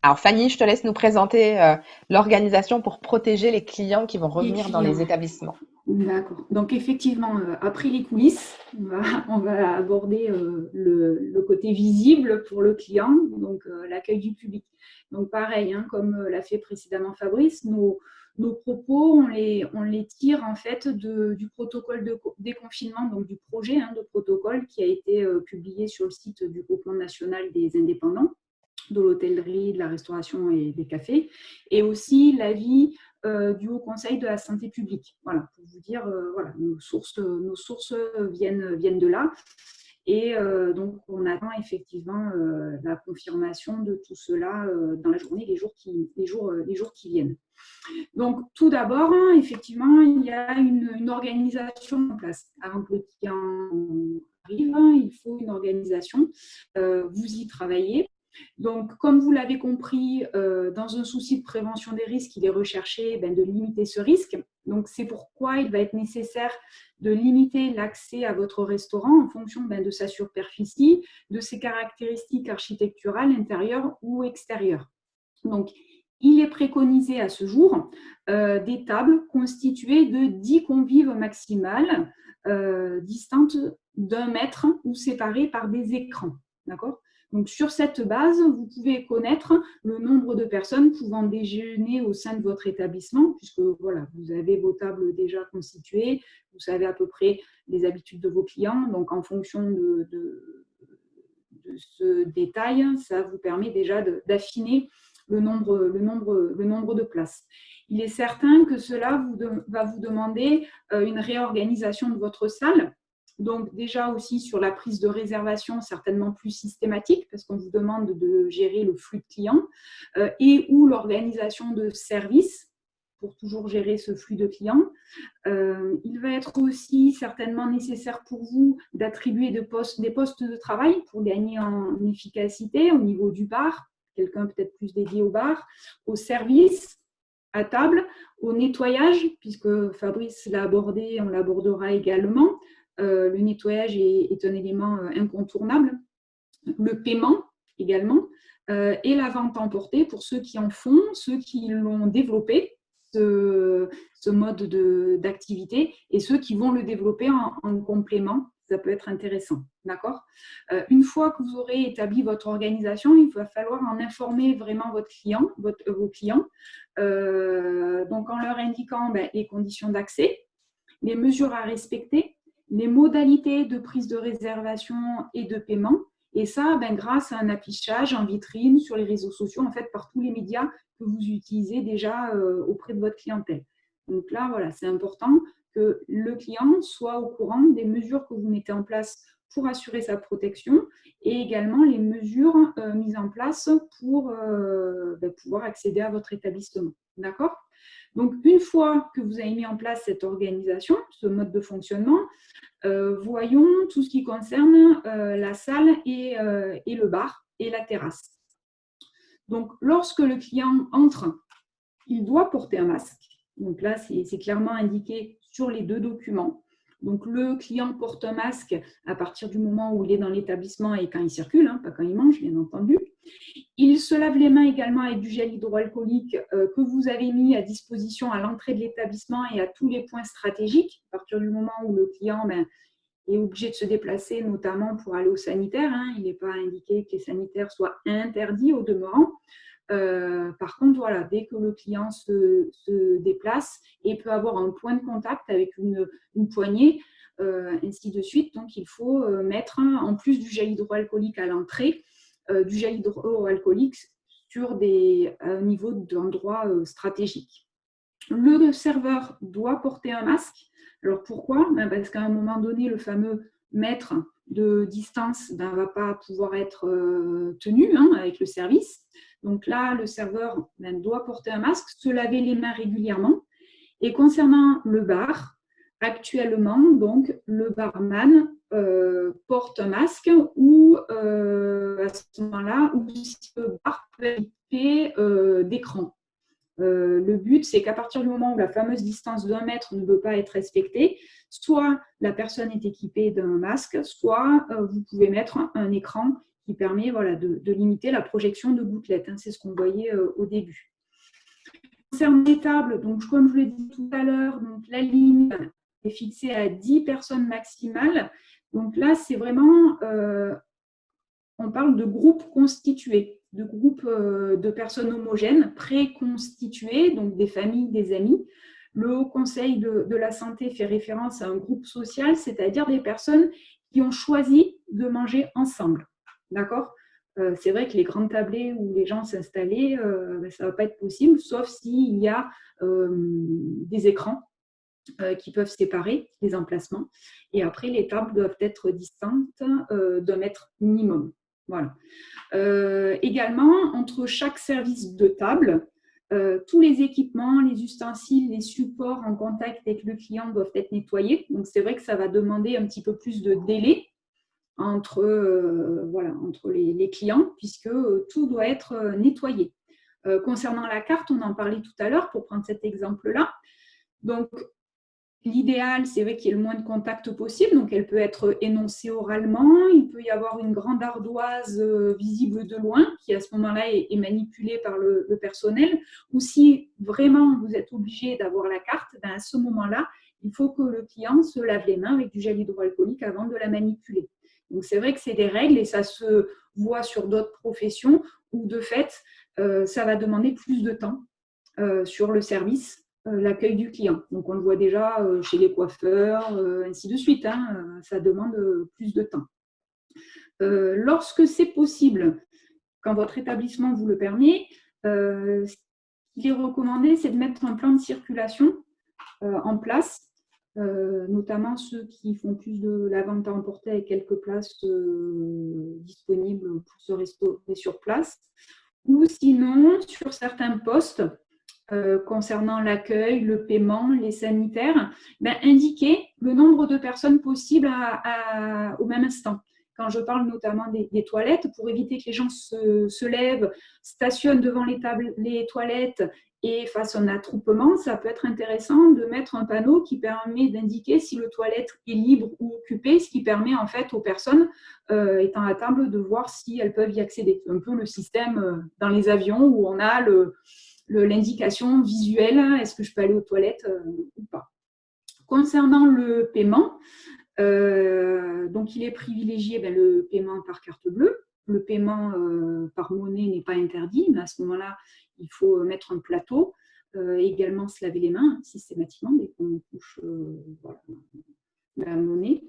Alors Fanny, je te laisse nous présenter l'organisation pour protéger les clients qui vont revenir dans les établissements. D'accord. Donc effectivement, après les coulisses, on va aborder le côté visible pour le client, donc l'accueil du public. Donc pareil, hein, comme l'a fait précédemment Fabrice, nos propos, on les tire en fait du protocole de déconfinement, donc du projet de protocole qui a été publié sur le site du Groupement national des indépendants, de l'hôtellerie, de la restauration et des cafés, et aussi l'avis du Haut Conseil de la santé publique. Voilà, pour vous dire, voilà, nos sources viennent de là. Et donc, on attend effectivement la confirmation de tout cela dans la journée, les jours qui viennent. Donc, tout d'abord, effectivement, il y a une organisation en place. Avant que le client arrive, il faut une organisation. Vous y travaillez. Donc, comme vous l'avez compris, dans un souci de prévention des risques, il est recherché de limiter ce risque. Donc, c'est pourquoi il va être nécessaire de limiter l'accès à votre restaurant en fonction de sa superficie, de ses caractéristiques architecturales intérieures ou extérieures. Donc, il est préconisé à ce jour des tables constituées de 10 convives maximales, distantes d'1 mètre ou séparées par des écrans. D'accord ? Donc, sur cette base, vous pouvez connaître le nombre de personnes pouvant déjeuner au sein de votre établissement, puisque voilà, vous avez vos tables déjà constituées, vous savez à peu près les habitudes de vos clients. Donc, en fonction de ce détail, ça vous permet déjà d'affiner le nombre de places. Il est certain que cela va vous demander une réorganisation de votre salle. Donc déjà aussi sur la prise de réservation certainement plus systématique parce qu'on vous demande de gérer le flux de clients et ou l'organisation de services pour toujours gérer ce flux de clients. Il va être aussi certainement nécessaire pour vous d'attribuer des postes de travail pour gagner en efficacité au niveau du bar, quelqu'un peut-être plus dédié au bar, au service, à table, au nettoyage, puisque Fabrice l'a abordé, on l'abordera également. Le nettoyage est un élément incontournable. Le paiement également et la vente emportée pour ceux qui en font, ceux qui l'ont développé, ce mode d'activité et ceux qui vont le développer en complément. Ça peut être intéressant. D'accord ? Une fois que vous aurez établi votre organisation, il va falloir en informer vraiment vos clients, donc en leur indiquant les conditions d'accès, les mesures à respecter, les modalités de prise de réservation et de paiement. Et ça, grâce à un affichage en vitrine sur les réseaux sociaux, en fait, par tous les médias que vous utilisez déjà auprès de votre clientèle. Donc là, voilà, c'est important que le client soit au courant des mesures que vous mettez en place pour assurer sa protection et également les mesures mises en place pour pouvoir accéder à votre établissement. D'accord ? Donc, une fois que vous avez mis en place cette organisation, ce mode de fonctionnement, voyons tout ce qui concerne la salle et le bar et la terrasse. Donc, lorsque le client entre, il doit porter un masque. Donc là, c'est clairement indiqué sur les 2 documents. Donc, le client porte un masque à partir du moment où il est dans l'établissement et quand il circule, pas quand il mange, bien entendu. Il se lave les mains également avec du gel hydroalcoolique que vous avez mis à disposition à l'entrée de l'établissement et à tous les points stratégiques, à partir du moment où le client est obligé de se déplacer, notamment pour aller au sanitaire. Il n'est pas indiqué que les sanitaires soient interdits au demeurant. Par contre, voilà, dès que le client se déplace et peut avoir un point de contact avec une poignée, ainsi de suite. Donc, il faut mettre, en plus du gel hydroalcoolique à l'entrée, du gel hydroalcoolique sur au niveau d'endroits stratégiques. Le serveur doit porter un masque. Alors pourquoi ? Parce qu'à un moment donné, le fameux mètre de distance ne va pas pouvoir être tenu avec le service. Donc là, le serveur doit porter un masque, se laver les mains régulièrement. Et concernant le bar, actuellement, donc, le barman porte un masque ou à ce moment-là, ou si le bar peut être équipé d'écran. Le but, c'est qu'à partir du moment où la fameuse distance d'1 mètre ne peut pas être respectée, soit la personne est équipée d'un masque, soit vous pouvez mettre un écran qui permet voilà, de limiter la projection de gouttelettes. Hein, c'est ce qu'on voyait au début. Concernant les tables, donc, comme je l'ai dit tout à l'heure, la limite est fixée à 10 personnes maximales. Donc là, c'est vraiment, on parle de groupes constitués, de groupes de personnes homogènes, préconstituées, donc des familles, des amis. Le Haut Conseil de la santé fait référence à un groupe social, c'est-à-dire des personnes qui ont choisi de manger ensemble. D'accord ? C'est vrai que les grandes tablées où les gens s'installaient, ça ne va pas être possible, sauf s'il y a des écrans qui peuvent séparer les emplacements. Et après, les tables doivent être distantes d'un mètre minimum. Voilà. Également, entre chaque service de table, tous les équipements, les ustensiles, les supports en contact avec le client doivent être nettoyés. Donc, c'est vrai que ça va demander un petit peu plus de délai entre les clients, puisque tout doit être nettoyé. Concernant la carte, on en parlait tout à l'heure pour prendre cet exemple-là. Donc, l'idéal, c'est vrai qu'il y ait le moins de contact possible, donc elle peut être énoncée oralement, il peut y avoir une grande ardoise visible de loin, qui à ce moment-là est manipulée par le personnel, ou si vraiment vous êtes obligé d'avoir la carte, à ce moment-là, il faut que le client se lave les mains avec du gel hydroalcoolique avant de la manipuler. Donc c'est vrai que c'est des règles et ça se voit sur d'autres professions où de fait, ça va demander plus de temps sur le service, l'accueil du client. Donc on le voit déjà chez les coiffeurs, ainsi de suite, hein, ça demande plus de temps. Lorsque c'est possible, quand votre établissement vous le permet, ce qu'il est recommandé, c'est de mettre un plan de circulation en place, notamment ceux qui font plus de la vente à emporter avec quelques places disponibles pour se restaurer sur place, ou sinon sur certains postes concernant l'accueil, le paiement, les sanitaires, indiquer le nombre de personnes possibles au même instant. Quand je parle notamment des toilettes, pour éviter que les gens se lèvent, stationnent devant les toilettes et fassent un attroupement, ça peut être intéressant de mettre un panneau qui permet d'indiquer si le toilette est libre ou occupé, ce qui permet en fait aux personnes étant à table de voir si elles peuvent y accéder. C'est un peu le système dans les avions où on a l'indication visuelle, est-ce que je peux aller aux toilettes ou pas. Concernant le paiement, donc il est privilégié le paiement par carte bleue. Le paiement par monnaie n'est pas interdit, mais à ce moment-là, il faut mettre un plateau, également se laver les mains systématiquement dès qu'on touche la monnaie.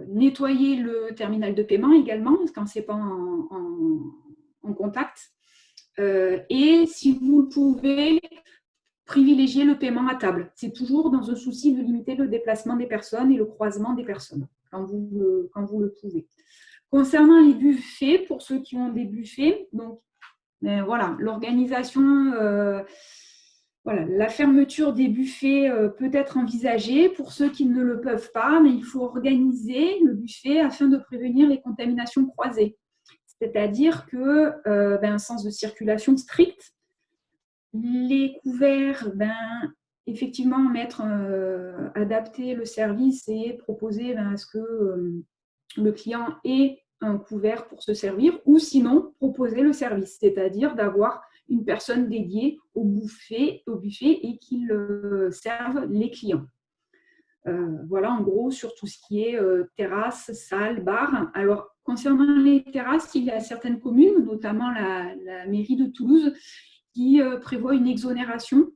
Nettoyer le terminal de paiement également, quand ce n'est pas en contact. Et si vous le pouvez, privilégier le paiement à table. C'est toujours dans un souci de limiter le déplacement des personnes et le croisement des personnes quand vous le pouvez. Concernant les buffets, pour ceux qui ont des buffets, donc voilà, l'organisation, la fermeture des buffets peut être envisagée. Pour ceux qui ne le peuvent pas, mais il faut organiser le buffet afin de prévenir les contaminations croisées. C'est-à-dire qu'un sens de circulation strict, les couverts, effectivement, adapter le service et proposer à ce que le client ait un couvert pour se servir, ou sinon proposer le service, c'est-à-dire d'avoir une personne dédiée au buffet et qu'il serve les clients. Voilà, en gros, sur tout ce qui est terrasse, salle, bar. Alors, concernant les terrasses, il y a certaines communes, notamment la mairie de Toulouse, qui prévoit une exonération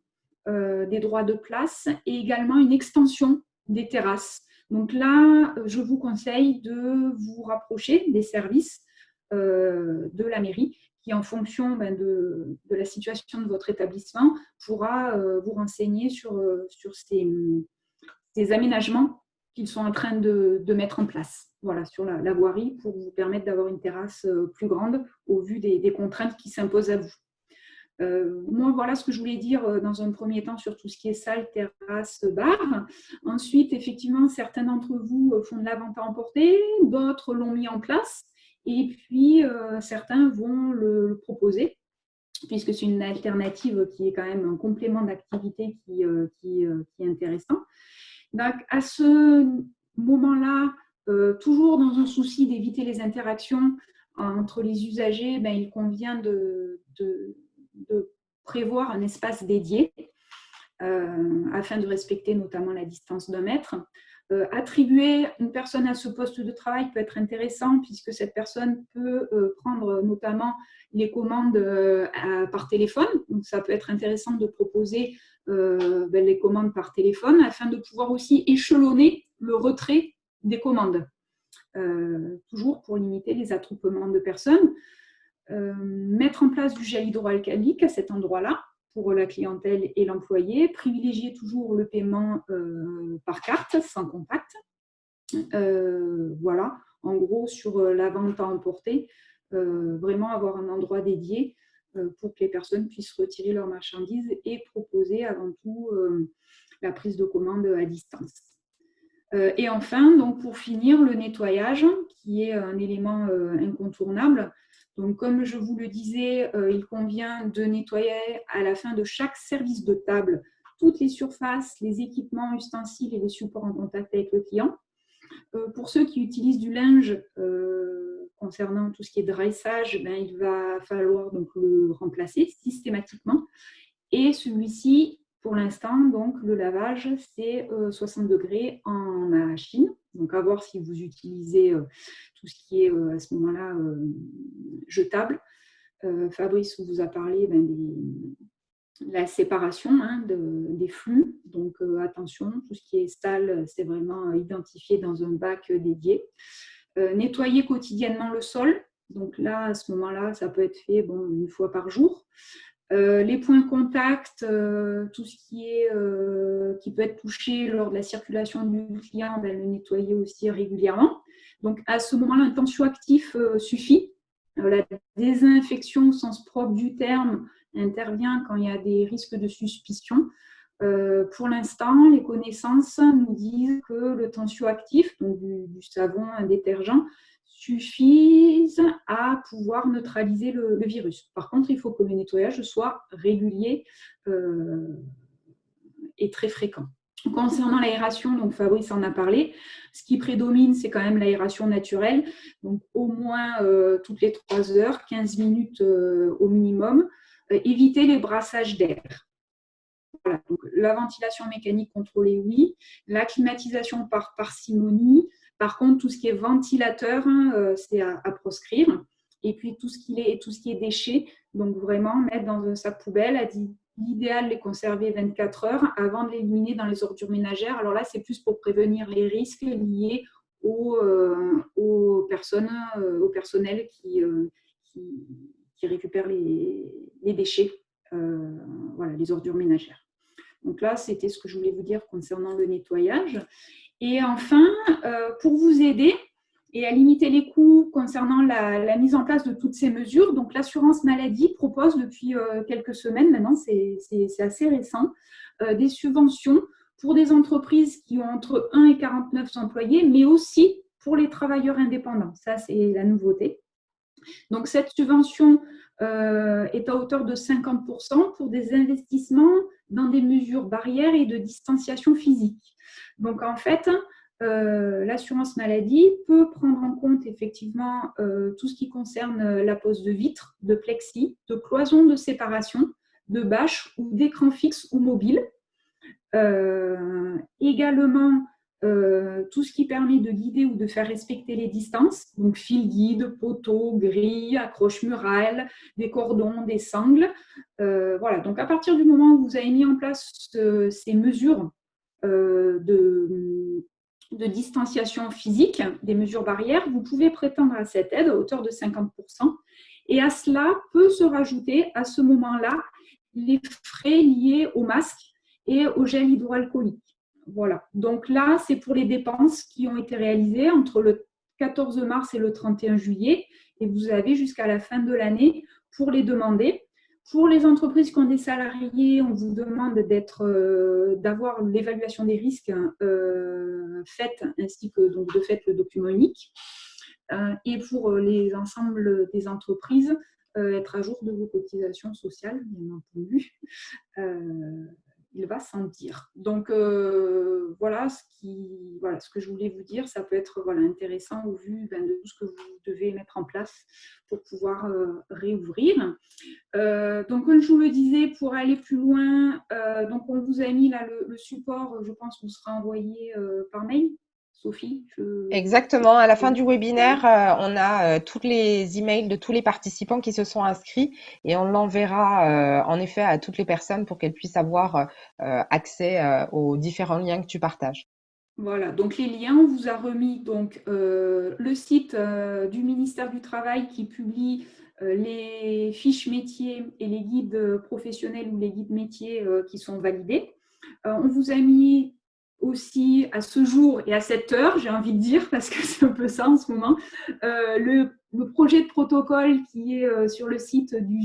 des droits de place et également une extension des terrasses. Donc là, je vous conseille de vous rapprocher des services de la mairie qui, en fonction de la situation de votre établissement, pourra vous renseigner sur ces aménagements qu'ils sont en train de mettre en place, voilà, sur la voirie, pour vous permettre d'avoir une terrasse plus grande au vu des contraintes qui s'imposent à vous. Moi, voilà ce que je voulais dire dans un premier temps sur tout ce qui est salle, terrasse, bar. Ensuite, effectivement, certains d'entre vous font de la vente à emporter, d'autres l'ont mis en place, et puis certains vont le proposer, puisque c'est une alternative qui est quand même un complément d'activité qui est intéressant. Donc, à ce moment-là, Toujours dans un souci d'éviter les interactions entre les usagers, il convient de prévoir un espace dédié afin de respecter notamment la distance d'1 mètre. Attribuer une personne à ce poste de travail peut être intéressant puisque cette personne peut prendre notamment les commandes par téléphone. Donc, ça peut être intéressant de proposer les commandes par téléphone afin de pouvoir aussi échelonner le retrait des commandes, toujours pour limiter les attroupements de personnes. Mettre en place du gel hydroalcoolique à cet endroit-là pour la clientèle et l'employé, privilégier toujours le paiement par carte, sans contact. Voilà, en gros, sur la vente à emporter, vraiment avoir un endroit dédié pour que les personnes puissent retirer leurs marchandises et proposer avant tout la prise de commande à distance. Et enfin, donc pour finir, le nettoyage, qui est un élément incontournable. Donc, comme je vous le disais, il convient de nettoyer à la fin de chaque service de table toutes les surfaces, les équipements, ustensiles et les supports en contact avec le client. Pour ceux qui utilisent du linge, concernant tout ce qui est dressage, il va falloir donc le remplacer systématiquement. Et celui-ci, pour l'instant, donc le lavage, c'est 60 degrés en machine. Donc, à voir si vous utilisez tout ce qui est à ce moment-là jetable. Fabrice vous a parlé de la séparation des flux. Donc, attention, tout ce qui est sale, c'est vraiment identifié dans un bac dédié. Nettoyer quotidiennement le sol. Donc là, à ce moment-là, ça peut être fait 1 fois par jour. Les points contact, tout ce qui peut être touché lors de la circulation du client, le nettoyer aussi régulièrement. Donc, à ce moment-là, un tensioactif suffit. La désinfection au sens propre du terme intervient quand il y a des risques de suspicion. Pour l'instant, les connaissances nous disent que le tensioactif, donc du savon, un détergent, suffisent à pouvoir neutraliser le virus. Par contre, il faut que le nettoyage soit régulier et très fréquent. Concernant l'aération, donc Fabrice en a parlé, ce qui prédomine, c'est quand même l'aération naturelle, donc au moins toutes les 3 heures, 15 minutes au minimum. Éviter les brassages d'air. Voilà, donc la ventilation mécanique contrôlée, oui. La climatisation par parcimonie. Par contre, tout ce qui est ventilateur, c'est à proscrire. Et puis, tout ce qui est déchets, donc vraiment mettre dans un sac poubelle. L'idéal, les conserver 24 heures avant de l'éliminer dans les ordures ménagères. Alors là, c'est plus pour prévenir les risques liés aux personnes, au personnel qui récupèrent les déchets, les ordures ménagères. Donc là, c'était ce que je voulais vous dire concernant le nettoyage. Et enfin, pour vous aider et à limiter les coûts concernant la mise en place de toutes ces mesures, donc l'assurance maladie propose depuis quelques semaines, maintenant c'est assez récent, des subventions pour des entreprises qui ont entre 1 et 49 employés, mais aussi pour les travailleurs indépendants. Ça, c'est la nouveauté. Donc, cette subvention est à hauteur de 50% pour des investissements dans des mesures barrières et de distanciation physique. Donc, en fait, l'assurance maladie peut prendre en compte effectivement tout ce qui concerne la pose de vitres, de plexi, de cloisons de séparation, de bâches ou d'écrans fixes ou mobiles. Également, tout ce qui permet de guider ou de faire respecter les distances, donc fil guide, poteaux, grilles, accroches murales, des cordons, des sangles. Voilà, donc à partir du moment où vous avez mis en place ces mesures de distanciation physique, des mesures barrières, vous pouvez prétendre à cette aide à hauteur de 50%. Et à cela peut se rajouter à ce moment-là les frais liés au masque et au gel hydroalcoolique. Voilà, donc là, c'est pour les dépenses qui ont été réalisées entre le 14 mars et le 31 juillet, et vous avez jusqu'à la fin de l'année pour les demander. Pour les entreprises qui ont des salariés, on vous demande d'avoir l'évaluation des risques faite, ainsi que donc, de fait le document unique. Et pour les ensembles des entreprises, être à jour de vos cotisations sociales, bien entendu. il va sentir. Donc, voilà ce que je voulais vous dire. Ça peut être intéressant au vu de tout ce que vous devez mettre en place pour pouvoir réouvrir. Donc, comme je vous le disais, pour aller plus loin, donc on vous a mis là le support, je pense, vous sera envoyé par mail. Sophie, Exactement. À la fin du webinaire, on a tous les emails de tous les participants qui se sont inscrits et on l'enverra en effet à toutes les personnes pour qu'elles puissent avoir accès aux différents liens que tu partages. Voilà, donc les liens, on vous a remis donc, le site du ministère du Travail qui publie les fiches métiers et les guides professionnels ou les guides métiers qui sont validés. On vous a mis aussi à ce jour et à cette heure, j'ai envie de dire, parce que c'est un peu ça en ce moment, le projet de protocole qui est sur le site du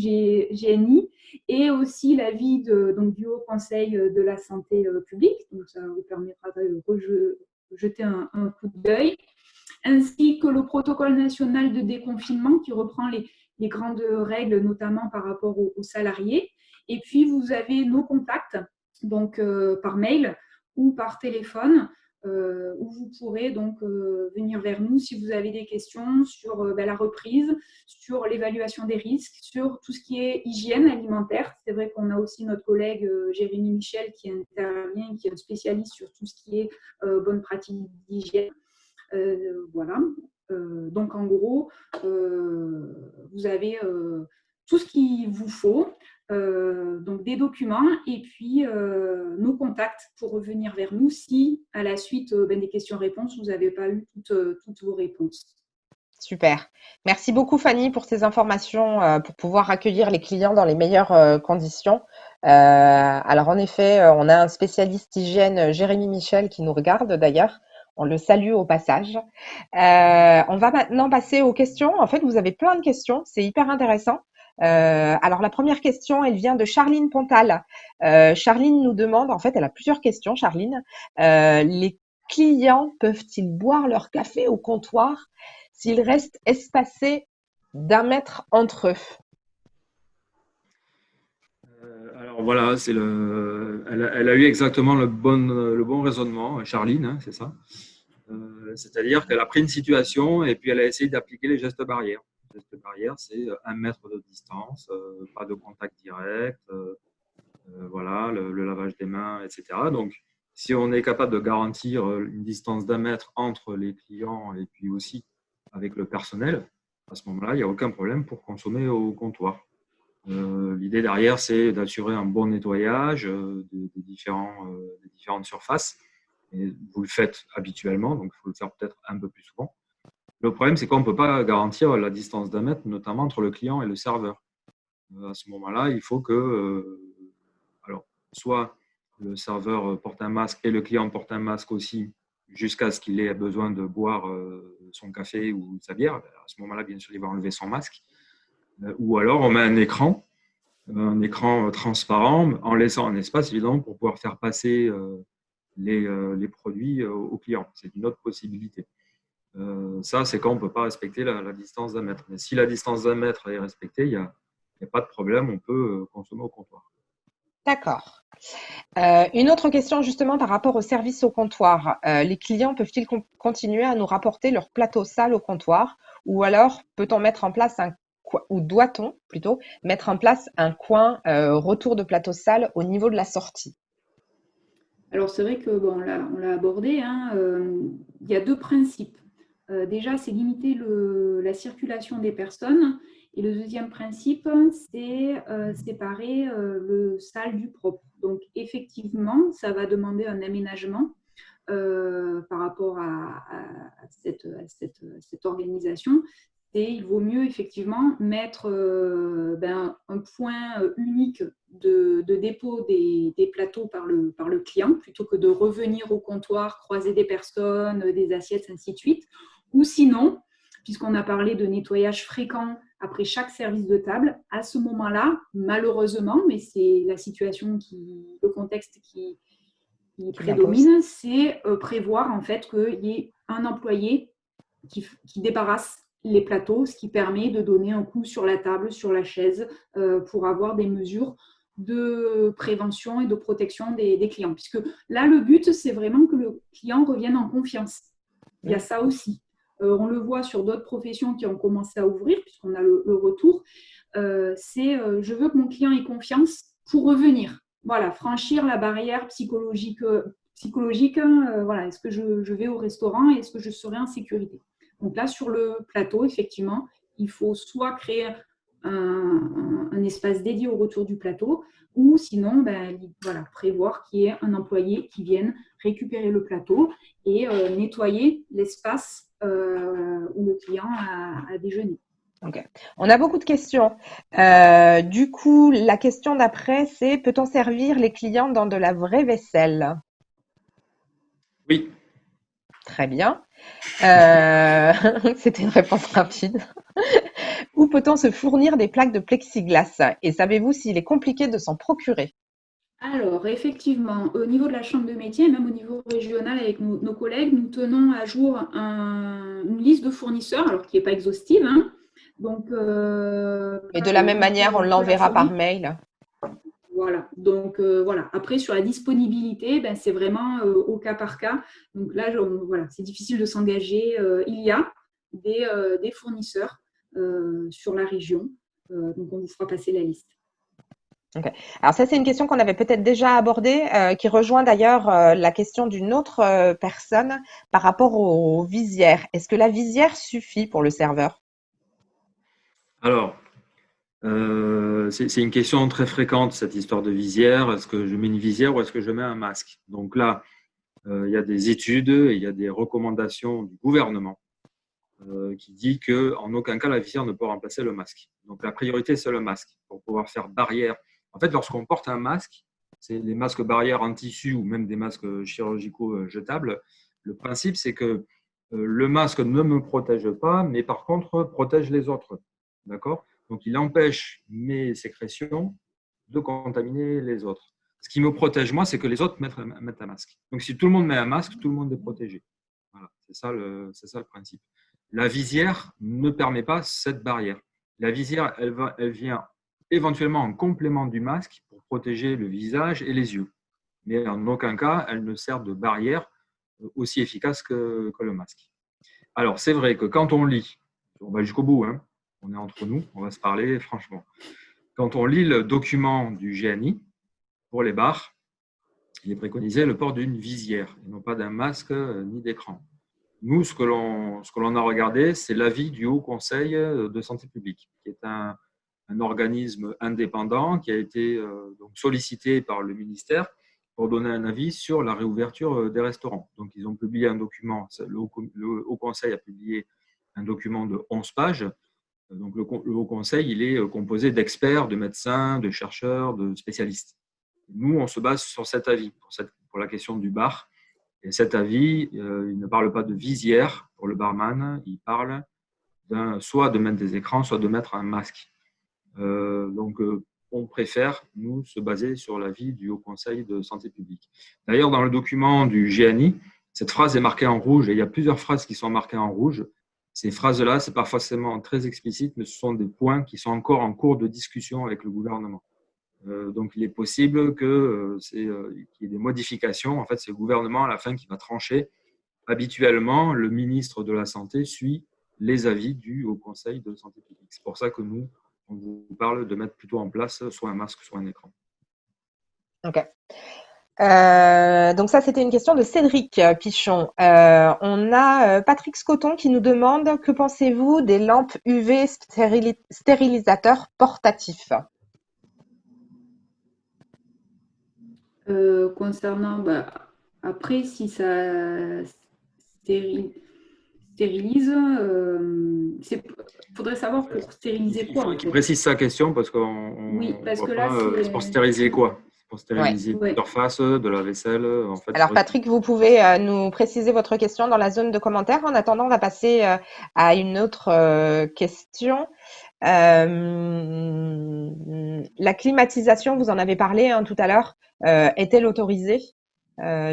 GNI et aussi l'avis du Haut Conseil de la santé publique. Donc, ça vous permettra de jeter un coup d'œil, ainsi que le protocole national de déconfinement qui reprend les grandes règles, notamment par rapport aux salariés. Et puis, vous avez nos contacts, donc par mail ou par téléphone, où vous pourrez donc venir vers nous si vous avez des questions sur la reprise, sur l'évaluation des risques, sur tout ce qui est hygiène alimentaire. C'est vrai qu'on a aussi notre collègue Jérémy Michel qui intervient, qui est un spécialiste sur tout ce qui est bonne pratique d'hygiène. Voilà. Donc en gros, vous avez tout ce qu'il vous faut, donc des documents et puis nos contacts pour revenir vers nous si à la suite des questions-réponses, vous n'avez pas eu toutes vos réponses. Super. Merci beaucoup Fanny pour ces informations pour pouvoir accueillir les clients dans les meilleures conditions. Alors en effet, on a un spécialiste hygiène, Jérémy Michel, qui nous regarde d'ailleurs. On le salue au passage. On va maintenant passer aux questions. En fait, vous avez plein de questions. C'est hyper intéressant. Alors la première question, elle vient de Charline Pontal. Charline nous demande, en fait, elle a plusieurs questions, Charline. Les clients peuvent-ils boire leur café au comptoir s'ils restent espacés d'1 mètre entre eux? Alors voilà, elle a eu exactement le bon raisonnement, Charline, hein, c'est ça. C'est-à-dire qu'elle a pris une situation et puis elle a essayé d'appliquer les gestes barrières. Les gestes barrières, c'est 1 mètre de distance, pas de contact direct, voilà, le lavage des mains, etc. Donc, si on est capable de garantir une distance d'1 mètre entre les clients et puis aussi avec le personnel, à ce moment-là, il n'y a aucun problème pour consommer au comptoir. L'idée derrière, c'est d'assurer un bon nettoyage des différentes surfaces. Et vous le faites habituellement, donc il faut le faire peut-être un peu plus souvent. Le problème, c'est qu'on ne peut pas garantir la distance d'1 mètre, notamment entre le client et le serveur. À ce moment-là, il faut que alors, soit le serveur porte un masque et le client porte un masque aussi, jusqu'à ce qu'il ait besoin de boire son café ou sa bière. À ce moment-là, bien sûr, il va enlever son masque. Ou alors, on met un écran transparent, en laissant un espace, évidemment, pour pouvoir faire passer les produits aux clients. C'est une autre possibilité. Ça, c'est quand on ne peut pas respecter la distance d'1 mètre. Mais si la distance d'1 mètre est respectée, il n'y a pas de problème, on peut consommer au comptoir. D'accord. Une autre question justement par rapport au service au comptoir. Les clients peuvent-ils continuer à nous rapporter leur plateau sale au comptoir ou alors peut-on mettre en place ou doit-on plutôt mettre en place un coin retour de plateau sale au niveau de la sortie? Alors c'est vrai que on l'a abordé, hein, il y a 2 principes. Déjà, c'est limiter la circulation des personnes et le deuxième principe, c'est séparer le sale du propre. Donc effectivement, ça va demander un aménagement par rapport à cette organisation. Et il vaut mieux effectivement mettre un point unique de dépôt des plateaux par le client plutôt que de revenir au comptoir, croiser des personnes, des assiettes, ainsi de suite. Ou sinon, puisqu'on a parlé de nettoyage fréquent après chaque service de table, à ce moment-là, malheureusement, mais c'est la situation, le contexte qui prédomine, c'est prévoir en fait qu'il y ait un employé qui débarrasse les plateaux, ce qui permet de donner un coup sur la table, sur la chaise, pour avoir des mesures de prévention et de protection des clients. Puisque là, le but, c'est vraiment que le client revienne en confiance. Il y a ça aussi. On le voit sur d'autres professions qui ont commencé à ouvrir, puisqu'on a le retour. Je veux que mon client ait confiance pour revenir. Voilà, franchir la barrière psychologique. Voilà, est-ce que je vais au restaurant et est-ce que je serai en sécurité? Donc là, sur le plateau, effectivement, il faut soit créer un espace dédié au retour du plateau, ou sinon, voilà, prévoir qu'il y ait un employé qui vienne récupérer le plateau et nettoyer l'espace où le client a déjeuné. Ok. On a beaucoup de questions. Du coup, la question d'après, c'est peut-on servir les clients dans de la vraie vaisselle? Oui. Très bien. C'était une réponse rapide. Où peut-on se fournir des plaques de plexiglas? Et savez-vous s'il est compliqué de s'en procurer? Alors, effectivement, au niveau de la chambre de métier, même au niveau régional avec nos collègues, nous tenons à jour une liste de fournisseurs, alors qui n'est pas exhaustive. Hein. Donc, Mais de la même manière, on l'enverra par mail. Voilà. Donc, voilà. Après, sur la disponibilité, c'est vraiment au cas par cas. Donc là, voilà, c'est difficile de s'engager. Il y a des fournisseurs sur la région. Donc, on vous fera passer la liste. Okay. Alors ça, c'est une question qu'on avait peut-être déjà abordée, qui rejoint d'ailleurs la question d'une autre personne par rapport aux visières. Est-ce que la visière suffit pour le serveur? Alors, c'est une question très fréquente, cette histoire de visière. Est-ce que je mets une visière ou est-ce que je mets un masque? Donc là, il y a des études et il y a des recommandations du gouvernement qui dit qu'en aucun cas, la visière ne peut remplacer le masque. Donc la priorité, c'est le masque pour pouvoir faire barrière. En fait, lorsqu'on porte un masque, c'est les masques barrières en tissu ou même des masques chirurgicaux jetables. Le principe, c'est que le masque ne me protège pas, mais par contre, protège les autres. D'accord? Donc, il empêche mes sécrétions de contaminer les autres. Ce qui me protège, moi, c'est que les autres mettent un masque. Donc, si tout le monde met un masque, tout le monde est protégé. Voilà, c'est ça le principe. La visière ne permet pas cette barrière. La visière, elle vient éventuellement en complément du masque pour protéger le visage et les yeux. Mais en aucun cas, elle ne sert de barrière aussi efficace que le masque. Alors, c'est vrai que quand on lit, on va jusqu'au bout, hein, on est entre nous, on va se parler franchement. Quand on lit le document du GNI pour les bars, il est préconisé le port d'une visière et non pas d'un masque ni d'écran. Nous, ce que l'on a regardé, c'est l'avis du Haut Conseil de santé publique, qui est un organisme indépendant qui a été donc sollicité par le ministère pour donner un avis sur la réouverture des restaurants. Donc, ils ont publié un document, le Haut Conseil a publié un document de 11 pages. Donc, le Haut Conseil, il est composé d'experts, de médecins, de chercheurs, de spécialistes. Nous, on se base sur cet avis pour la question du bar. Et cet avis, il ne parle pas de visière pour le barman, il parle soit de mettre des écrans, soit de mettre un masque. Donc, on préfère, nous, se baser sur l'avis du Haut Conseil de santé publique. D'ailleurs, dans le document du GNI, cette phrase est marquée en rouge et il y a plusieurs phrases qui sont marquées en rouge. Ces phrases-là, ce n'est pas forcément très explicite, mais ce sont des points qui sont encore en cours de discussion avec le gouvernement. Donc, il est possible qu'il y ait des modifications. En fait, c'est le gouvernement à la fin qui va trancher. Habituellement, le ministre de la Santé suit les avis du Haut Conseil de santé publique. C'est pour ça que nous, on vous parle de mettre plutôt en place soit un masque, soit un écran. Ok. Donc ça, c'était une question de Cédric Pichon. On a Patrick Scoton qui nous demande: que pensez-vous des lampes UV stérilisateurs portatifs? Concernant, après, si ça stérilise, il faudrait savoir pour stériliser quoi. Il faut qu'il précise sa question parce qu'on oui, parce que là, c'est pour stériliser quoi? Pour stériliser la surface, de la vaisselle. En fait, alors Patrick, vous pouvez nous préciser votre question dans la zone de commentaires. En attendant, on va passer à une autre question. La climatisation, vous en avez parlé tout à l'heure, est-elle autorisée?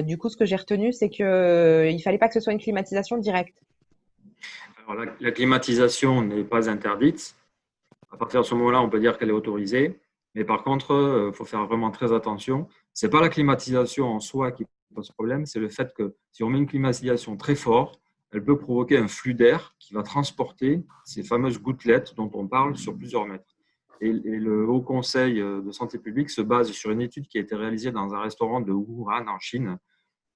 Du coup, ce que j'ai retenu, c'est qu'il ne fallait pas que ce soit une climatisation directe. Alors, la climatisation n'est pas interdite. À partir de ce moment-là, on peut dire qu'elle est autorisée. Mais par contre, il faut faire vraiment très attention. Ce n'est pas la climatisation en soi qui pose problème, c'est le fait que si on met une climatisation très forte, elle peut provoquer un flux d'air qui va transporter ces fameuses gouttelettes dont on parle sur plusieurs mètres. Et le Haut Conseil de santé publique se base sur une étude qui a été réalisée dans un restaurant de Wuhan en Chine.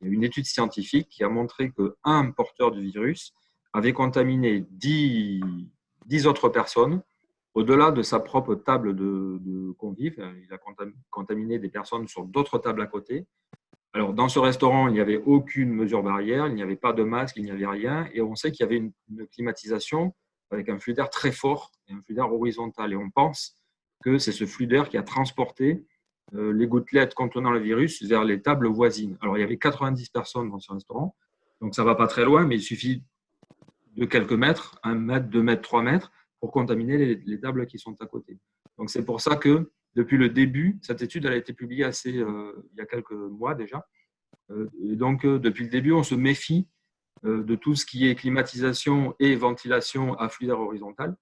Il y a une étude scientifique qui a montré qu'un porteur du virus avait contaminé 10 autres personnes au-delà de sa propre table de convives. Il a contaminé des personnes sur d'autres tables à côté. Alors, dans ce restaurant, il n'y avait aucune mesure barrière, il n'y avait pas de masque, il n'y avait rien. Et on sait qu'il y avait une climatisation avec un flux d'air très fort, et un flux d'air horizontal. Et on pense que c'est ce flux d'air qui a transporté les gouttelettes contenant le virus vers les tables voisines. Alors, il y avait 90 personnes dans ce restaurant, donc ça ne va pas très loin, mais il suffit de quelques mètres, 1 mètre, 2 mètres, 3 mètres, pour contaminer les tables qui sont à côté. Donc, c'est pour ça que depuis le début, cette étude elle a été publiée il y a quelques mois déjà. Et donc, depuis le début, on se méfie de tout ce qui est climatisation et ventilation à flux d'air horizontal,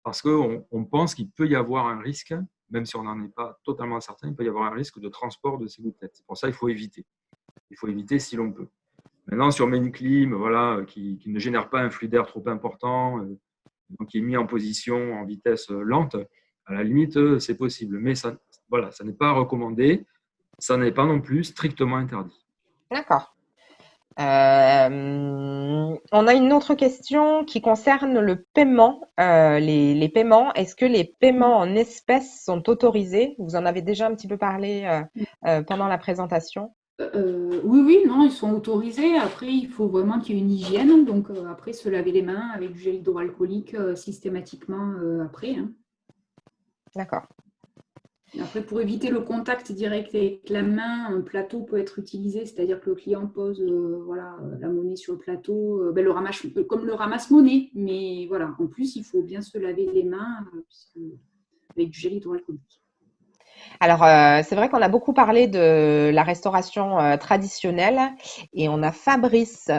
parce qu'on pense qu'il peut y avoir un risque, même si on n'en est pas totalement certain, il peut y avoir un risque de transport de ces gouttelettes. C'est pour ça qu'il faut éviter. Il faut éviter si l'on peut. Maintenant, si on met une clim qui ne génère pas un flux d'air trop important, donc qui est mis en position en vitesse lente, à la limite, c'est possible. Mais ça n'est pas recommandé, ça n'est pas non plus strictement interdit. D'accord. On a une autre question qui concerne le paiement, les paiements. Est-ce que les paiements en espèces sont autorisés? Vous en avez déjà un petit peu parlé pendant la présentation. Oui, non, ils sont autorisés. Après, il faut vraiment qu'il y ait une hygiène. Donc, après, se laver les mains avec du gel hydroalcoolique systématiquement après. Hein. D'accord. Après, pour éviter le contact direct avec la main, un plateau peut être utilisé, c'est-à-dire que le client pose la monnaie sur le plateau, comme le ramasse-monnaie. Mais voilà, en plus, il faut bien se laver les mains avec du gel hydroalcoolique. Alors, c'est vrai qu'on a beaucoup parlé de la restauration traditionnelle et on a Fabrice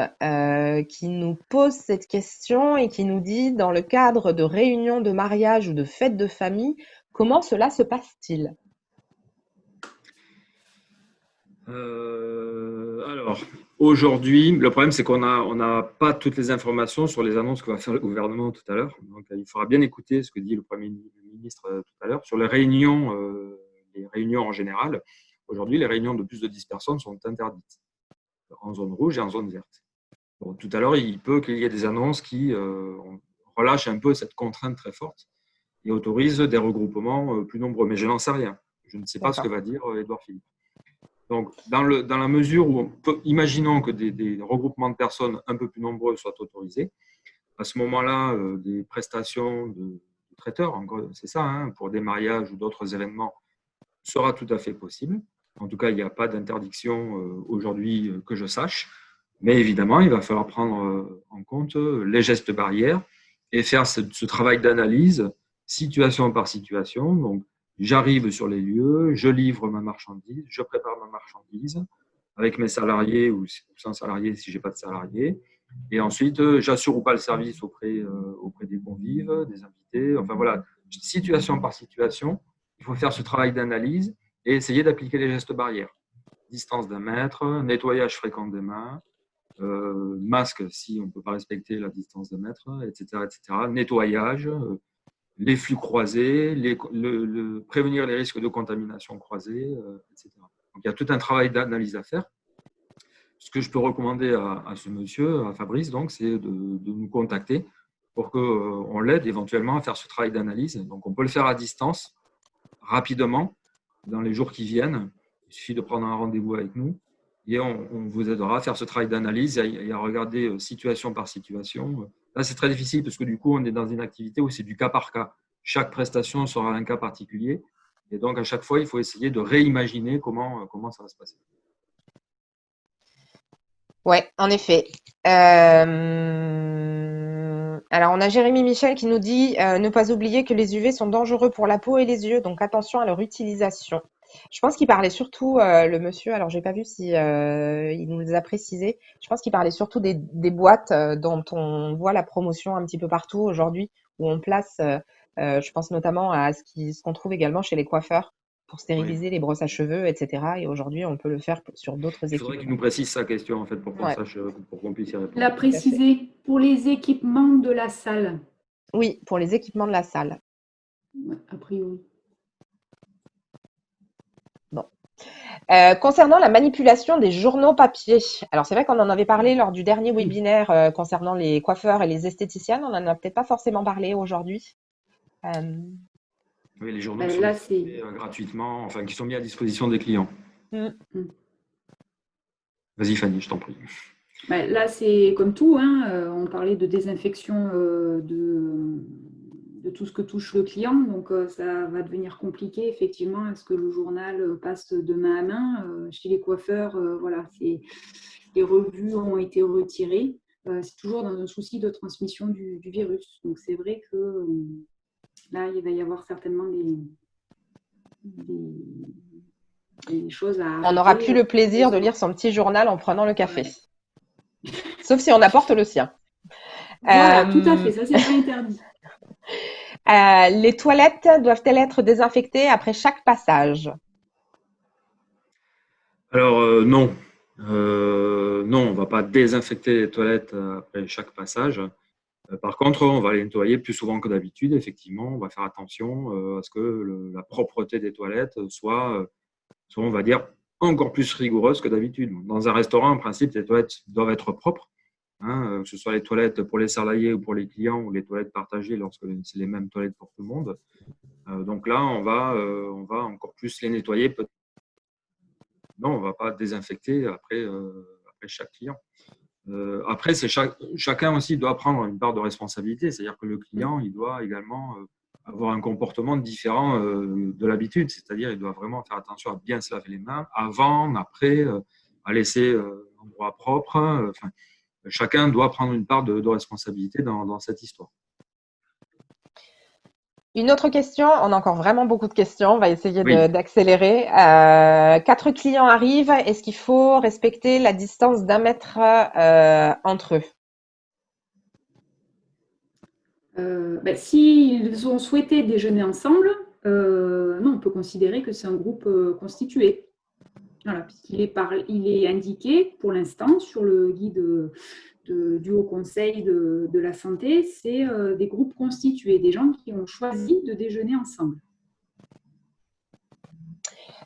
qui nous pose cette question et qui nous dit, dans le cadre de réunions de mariage ou de fêtes de famille, comment cela se passe-t-il? Alors, aujourd'hui, le problème, c'est qu'on n'a pas toutes les informations sur les annonces que va faire le gouvernement tout à l'heure. Donc, il faudra bien écouter ce que dit le Premier ministre tout à l'heure. Sur les réunions en général, aujourd'hui, les réunions de plus de 10 personnes sont interdites en zone rouge et en zone verte. Bon, tout à l'heure, il peut qu'il y ait des annonces qui relâchent un peu cette contrainte très forte et autorisent des regroupements plus nombreux. Mais je n'en sais rien. Je ne sais pas ce que va dire Édouard Philippe. Donc, dans la mesure où imaginons que des regroupements de personnes un peu plus nombreux soient autorisés, à ce moment-là, des prestations de traiteurs, c'est ça, hein, pour des mariages ou d'autres événements, sera tout à fait possible. En tout cas, il n'y a pas d'interdiction aujourd'hui que je sache. Mais évidemment, il va falloir prendre en compte les gestes barrières et faire ce travail d'analyse situation par situation. Donc, j'arrive sur les lieux, je livre ma marchandise, je prépare ma marchandise avec mes salariés ou sans salariés si je n'ai pas de salariés. Et ensuite, j'assure ou pas le service auprès des convives, des invités. Enfin voilà, situation par situation, il faut faire ce travail d'analyse et essayer d'appliquer les gestes barrières. Distance d'1 mètre, nettoyage fréquent des mains, masque si on ne peut pas respecter la distance d'1 mètre, etc., etc. Nettoyage, les flux croisés, prévenir les risques de contamination croisée, etc. Donc, il y a tout un travail d'analyse à faire. Ce que je peux recommander à ce monsieur, à Fabrice, donc, c'est de nous contacter pour qu'on l'aide éventuellement à faire ce travail d'analyse. Donc, on peut le faire à distance, rapidement, dans les jours qui viennent. Il suffit de prendre un rendez-vous avec nous et on vous aidera à faire ce travail d'analyse et à regarder situation par situation. Là, c'est très difficile parce que du coup, on est dans une activité où c'est du cas par cas. Chaque prestation sera un cas particulier. Et donc, à chaque fois, il faut essayer de réimaginer comment ça va se passer. Ouais, en effet. Alors, on a Jérémy Michel qui nous dit ne pas oublier que les UV sont dangereux pour la peau et les yeux, donc attention à leur utilisation. Je pense qu'il parlait surtout, le monsieur, alors j'ai pas vu si il nous a précisé, je pense qu'il parlait surtout des boîtes dont on voit la promotion un petit peu partout aujourd'hui, où on place, je pense notamment à ce qu'on trouve également chez les coiffeurs, pour stériliser les brosses à cheveux, etc. Et aujourd'hui, on peut le faire sur d'autres Il faudrait qu'il équipements. nous précise sa question, en fait, pour qu'on Ouais. sache, pour qu'on puisse y répondre. La préciser pour les équipements de la salle. Oui, pour les équipements de la salle. Ouais, a priori. Bon. Concernant la manipulation des journaux papier, alors c'est vrai qu'on en avait parlé lors du dernier webinaire concernant les coiffeurs et les esthéticiennes, on n'en a peut-être pas forcément parlé aujourd'hui. Oui, les journaux Ben, qui sont là, distribués gratuitement, enfin qui sont mis à disposition des clients. Vas-y Fanny, je t'en prie. Ben, là, c'est comme tout, hein, on parlait de désinfection de tout ce que touche le client, donc ça va devenir compliqué, effectivement. Est-ce que le journal passe de main à main? Chez les coiffeurs, voilà, les revues ont été retirées. C'est toujours dans un souci de transmission du virus. Donc c'est vrai que là, il va y avoir certainement des choses à arrêter. On n'aura plus le plaisir de lire son petit journal en prenant le café. Ouais. Sauf si on apporte le sien. Voilà, tout à fait, ça c'est pas interdit. Les toilettes doivent-elles être désinfectées après chaque passage? Alors non. Non, on ne va pas désinfecter les toilettes après chaque passage. Par contre, on va les nettoyer plus souvent que d'habitude. Effectivement, on va faire attention à ce que la propreté des toilettes soit, on va dire, encore plus rigoureuse que d'habitude. Dans un restaurant, en principe, les toilettes doivent être propres, que ce soit les toilettes pour les salariés ou pour les clients ou les toilettes partagées lorsque c'est les mêmes toilettes pour tout le monde. Donc là, on va encore plus les nettoyer. Non, on ne va pas désinfecter après chaque client. Après, chacun aussi doit prendre une part de responsabilité, c'est-à-dire que le client, il doit également avoir un comportement différent de l'habitude, c'est-à-dire il doit vraiment faire attention à bien se laver les mains avant, après, à laisser l'endroit propre. Enfin, chacun doit prendre une part de responsabilité dans cette histoire. Une autre question, on a encore vraiment beaucoup de questions, on va essayer d'accélérer. 4 clients arrivent, est-ce qu'il faut respecter la distance d'1 mètre entre eux? S'ils ont souhaité déjeuner ensemble, non, on peut considérer que c'est un groupe constitué. Voilà, puisqu'il est indiqué pour l'instant sur le guide du Haut Conseil de la santé, c'est des groupes constitués, des gens qui ont choisi de déjeuner ensemble.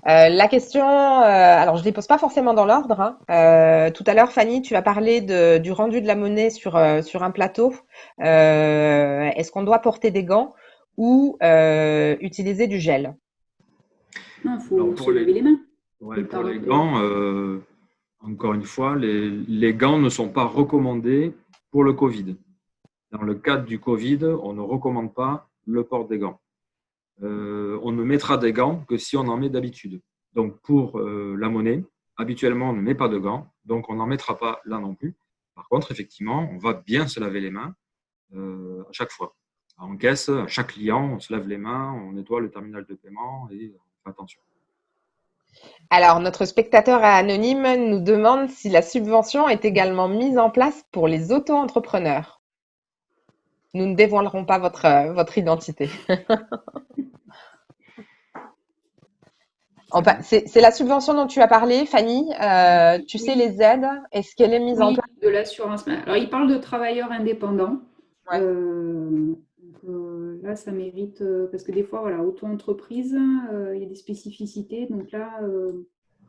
La question, alors je ne les pose pas forcément dans l'ordre. Tout à l'heure, Fanny, tu as parlé du rendu de la monnaie sur un plateau. Est-ce qu'on doit porter des gants ou utiliser du gel? Non, il faut se laver les mains. Ouais, pour les gants, encore une fois, les gants ne sont pas recommandés pour le Covid. Dans le cadre du Covid, on ne recommande pas le port des gants. On ne mettra des gants que si on en met d'habitude. Donc, pour la monnaie, habituellement, on ne met pas de gants, donc on n'en mettra pas là non plus. Par contre, effectivement, on va bien se laver les mains à chaque fois. En caisse, à chaque client, on se lave les mains, on nettoie le terminal de paiement et on fait attention. Alors, notre spectateur anonyme nous demande si la subvention est également mise en place pour les auto-entrepreneurs. Nous ne dévoilerons pas votre identité. C'est la subvention dont tu as parlé, Fanny. Tu sais les aides, est-ce qu'elle est mise en place? De l'assurance. Alors, il parle de travailleurs indépendants. Ouais. Là, ça mérite, parce que des fois, voilà, auto-entreprise, il y a des spécificités. Donc là,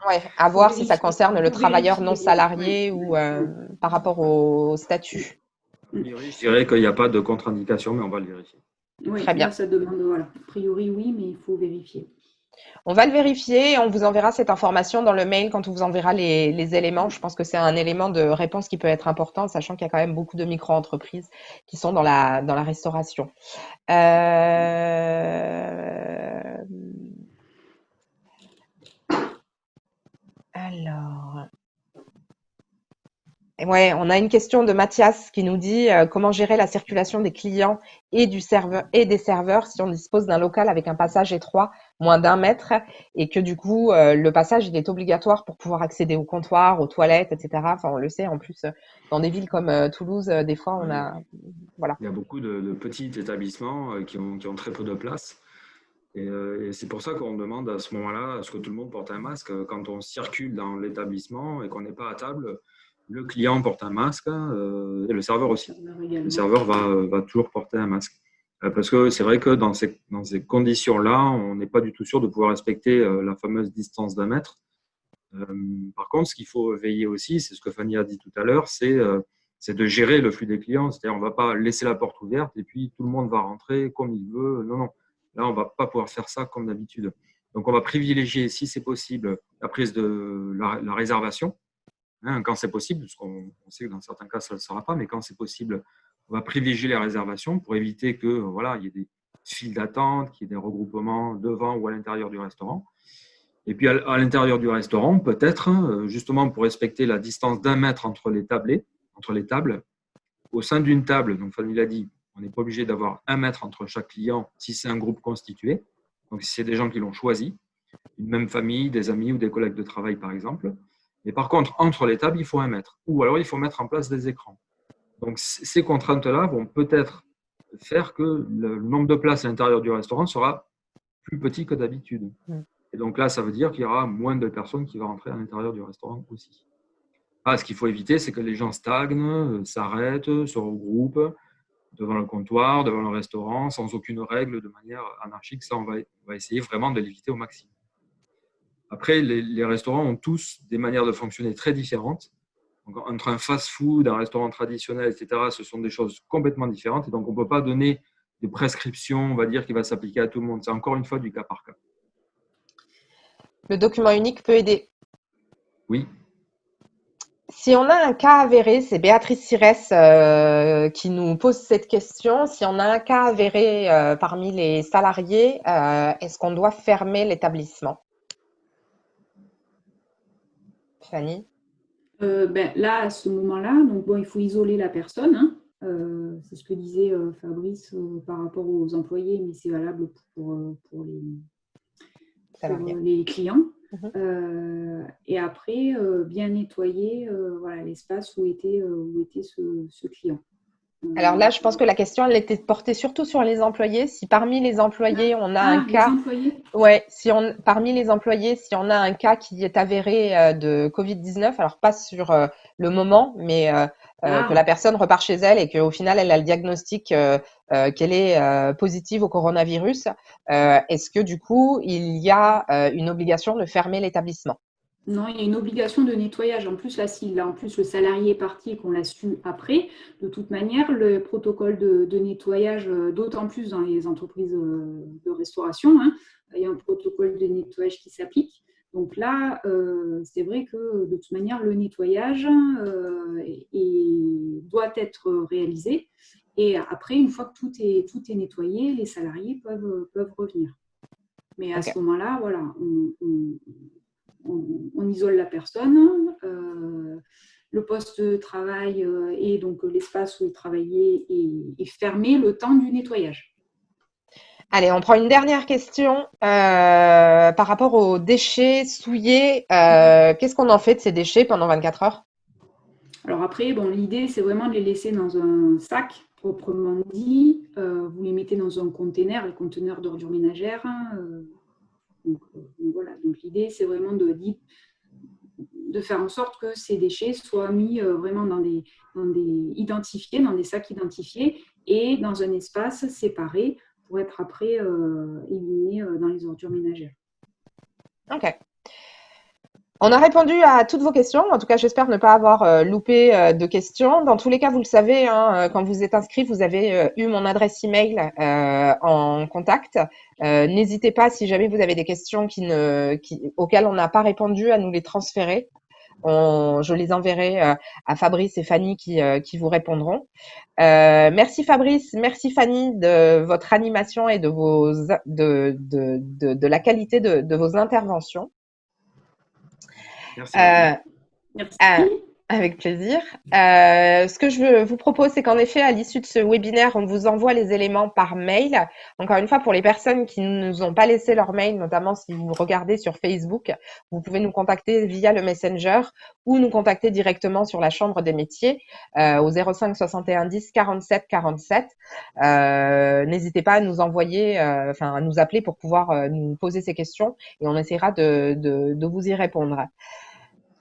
ouais, à voir si ça concerne le travailleur non salarié ou par rapport au statut. A priori, je dirais qu'il n'y a pas de contre-indication, mais on va le vérifier. Oui, très bien. Là, ça demande, voilà. A priori, oui, mais il faut vérifier. On va le vérifier et on vous enverra cette information dans le mail quand on vous enverra les éléments. Je pense que c'est un élément de réponse qui peut être important, sachant qu'il y a quand même beaucoup de micro-entreprises qui sont dans la restauration. Alors, ouais, on a une question de Mathias qui nous dit comment gérer la circulation des clients et des serveurs si on dispose d'un local avec un passage étroit, moins d'1 mètre, et que du coup le passage il est obligatoire pour pouvoir accéder au comptoir, aux toilettes, etc. Enfin, on le sait en plus dans des villes comme Toulouse, des fois voilà. Il y a beaucoup de petits établissements qui ont très peu de place. Et c'est pour ça qu'on demande à ce moment-là à ce que tout le monde porte un masque. Quand on circule dans l'établissement et qu'on n'est pas à table, le client porte un masque et le serveur aussi. Le serveur va toujours porter un masque. Parce que c'est vrai que dans ces conditions-là, on n'est pas du tout sûr de pouvoir respecter la fameuse distance d'1 mètre. Par contre, ce qu'il faut veiller aussi, c'est ce que Fanny a dit tout à l'heure, c'est de gérer le flux des clients. C'est-à-dire, on ne va pas laisser la porte ouverte et puis tout le monde va rentrer comme il veut. Non, non. Là, on ne va pas pouvoir faire ça comme d'habitude. Donc, on va privilégier, si c'est possible, la prise de la réservation, hein, quand c'est possible, parce qu'on sait que dans certains cas, ça ne le sera pas, mais quand c'est possible, on va privilégier les réservations pour éviter que voilà, il y ait des files d'attente, qu'il y ait des regroupements devant ou à l'intérieur du restaurant. Et puis, à l'intérieur du restaurant, peut-être, justement pour respecter la distance d'1 mètre entre les tables, au sein d'une table, donc Fanny l'a dit, on n'est pas obligé d'avoir 1 mètre entre chaque client si c'est un groupe constitué. Donc, si c'est des gens qui l'ont choisi, une même famille, des amis ou des collègues de travail, par exemple. Mais par contre, entre les tables, il faut 1 mètre. Ou alors, il faut mettre en place des écrans. Donc, ces contraintes-là vont peut-être faire que le nombre de places à l'intérieur du restaurant sera plus petit que d'habitude. Et donc là, ça veut dire qu'il y aura moins de personnes qui vont rentrer à l'intérieur du restaurant aussi. Ce qu'il faut éviter, c'est que les gens stagnent, s'arrêtent, se regroupent devant le comptoir, devant le restaurant, sans aucune règle, de manière anarchique. Ça, on va essayer vraiment de l'éviter au maximum. Après, les restaurants ont tous des manières de fonctionner très différentes. Donc, entre un fast-food, un restaurant traditionnel, etc., ce sont des choses complètement différentes. Et donc, on ne peut pas donner de prescription, on va dire, qui va s'appliquer à tout le monde. C'est encore une fois du cas par cas. Le document unique peut aider. Oui. Si on a un cas avéré, c'est Béatrice Sirès qui nous pose cette question. Si on a un cas avéré parmi les salariés, est-ce qu'on doit fermer l'établissement? Fanny? Là, à ce moment-là, donc bon, il faut isoler la personne, hein. C'est ce que disait Fabrice par rapport aux employés, mais c'est valable pour les clients. Et après, bien nettoyer voilà, l'espace où était ce client. Alors là, je pense que la question, elle était portée surtout sur les employés. Si parmi les employés, on a un cas… Les employés. Ouais, parmi les employés, si on a un cas qui est avéré de Covid-19, alors pas sur le moment, mais que la personne repart chez elle et qu'au final, elle a le diagnostic qu'elle est positive au coronavirus, est-ce que du coup, il y a une obligation de fermer l'établissement? Non, il y a une obligation de nettoyage. En plus, là, si en plus le salarié est parti et qu'on l'a su après, de toute manière, le protocole de nettoyage, d'autant plus dans les entreprises de restauration, hein, il y a un protocole de nettoyage qui s'applique. Donc là, c'est vrai que de toute manière, le nettoyage doit être réalisé. Et après, une fois que tout est nettoyé, les salariés peuvent revenir. Mais à ce moment-là, voilà, on isole la personne, le poste de travail et donc l'espace où il travaillait est fermé le temps du nettoyage. Allez, on prend une dernière question par rapport aux déchets souillés. Qu'est-ce qu'on en fait de ces déchets pendant 24 heures? Alors après, bon, l'idée, c'est vraiment de les laisser dans un sac proprement dit. Vous les mettez dans un conteneur, le conteneur d'ordures ménagères. Donc voilà, donc l'idée, c'est vraiment de faire en sorte que ces déchets soient mis vraiment identifiés, dans des sacs identifiés et dans un espace séparé pour être après éliminés dans les ordures ménagères. Ok. On a répondu à toutes vos questions. En tout cas, j'espère ne pas avoir loupé de questions. Dans tous les cas, vous le savez, hein, quand vous êtes inscrit, vous avez eu mon adresse email en contact. N'hésitez pas, si jamais vous avez des questions auxquelles on n'a pas répondu, à nous les transférer. Je les enverrai à Fabrice et Fanny qui vous répondront. Merci Fabrice, merci Fanny de votre animation et de la qualité de vos interventions. Merci. Merci. Avec plaisir. Ce que je vous propose, c'est qu'en effet, à l'issue de ce webinaire, on vous envoie les éléments par mail. Encore une fois, pour les personnes qui ne nous ont pas laissé leur mail, notamment si vous regardez sur Facebook, vous pouvez nous contacter via le Messenger ou nous contacter directement sur la Chambre des métiers au 05 61 10 47 47. N'hésitez pas à nous envoyer, à nous appeler pour pouvoir nous poser ces questions et on essaiera de vous y répondre.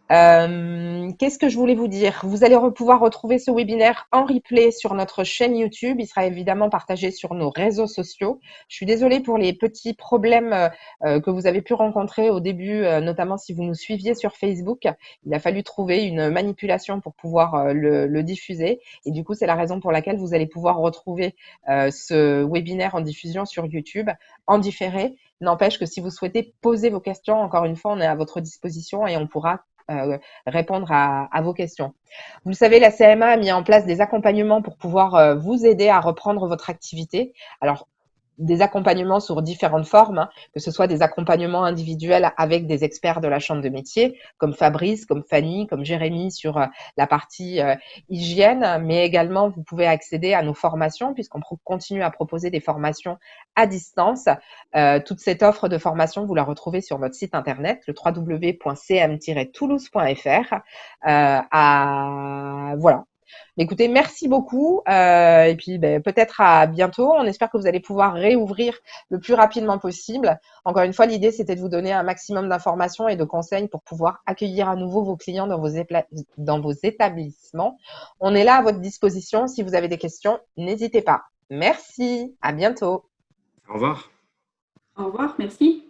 Qu'est-ce que je voulais vous dire? Vous allez pouvoir retrouver ce webinaire en replay sur notre chaîne YouTube. Il sera évidemment partagé sur nos réseaux sociaux. Je suis désolée pour les petits problèmes que vous avez pu rencontrer au début, notamment si vous nous suiviez sur Facebook. Il a fallu trouver une manipulation pour pouvoir le diffuser. Et du coup, c'est la raison pour laquelle vous allez pouvoir retrouver ce webinaire en diffusion sur YouTube en différé. N'empêche que si vous souhaitez poser vos questions, encore une fois, on est à votre disposition et on pourra répondre à vos questions. Vous le savez, la CMA a mis en place des accompagnements pour pouvoir vous aider à reprendre votre activité. Alors, des accompagnements sur différentes formes, que ce soit des accompagnements individuels avec des experts de la chambre de métier, comme Fabrice, comme Fanny, comme Jérémy sur la partie hygiène, mais également vous pouvez accéder à nos formations puisqu'on continue à proposer des formations à distance. Toute cette offre de formation, vous la retrouvez sur notre site internet, le www.cm-toulouse.fr. Voilà. Écoutez, merci beaucoup et puis peut-être à bientôt. On espère que vous allez pouvoir réouvrir le plus rapidement possible. Encore une fois, l'idée, c'était de vous donner un maximum d'informations et de conseils pour pouvoir accueillir à nouveau vos clients dans vos établissements. On est là à votre disposition. Si vous avez des questions, n'hésitez pas. Merci, à bientôt. Au revoir. Au revoir, merci.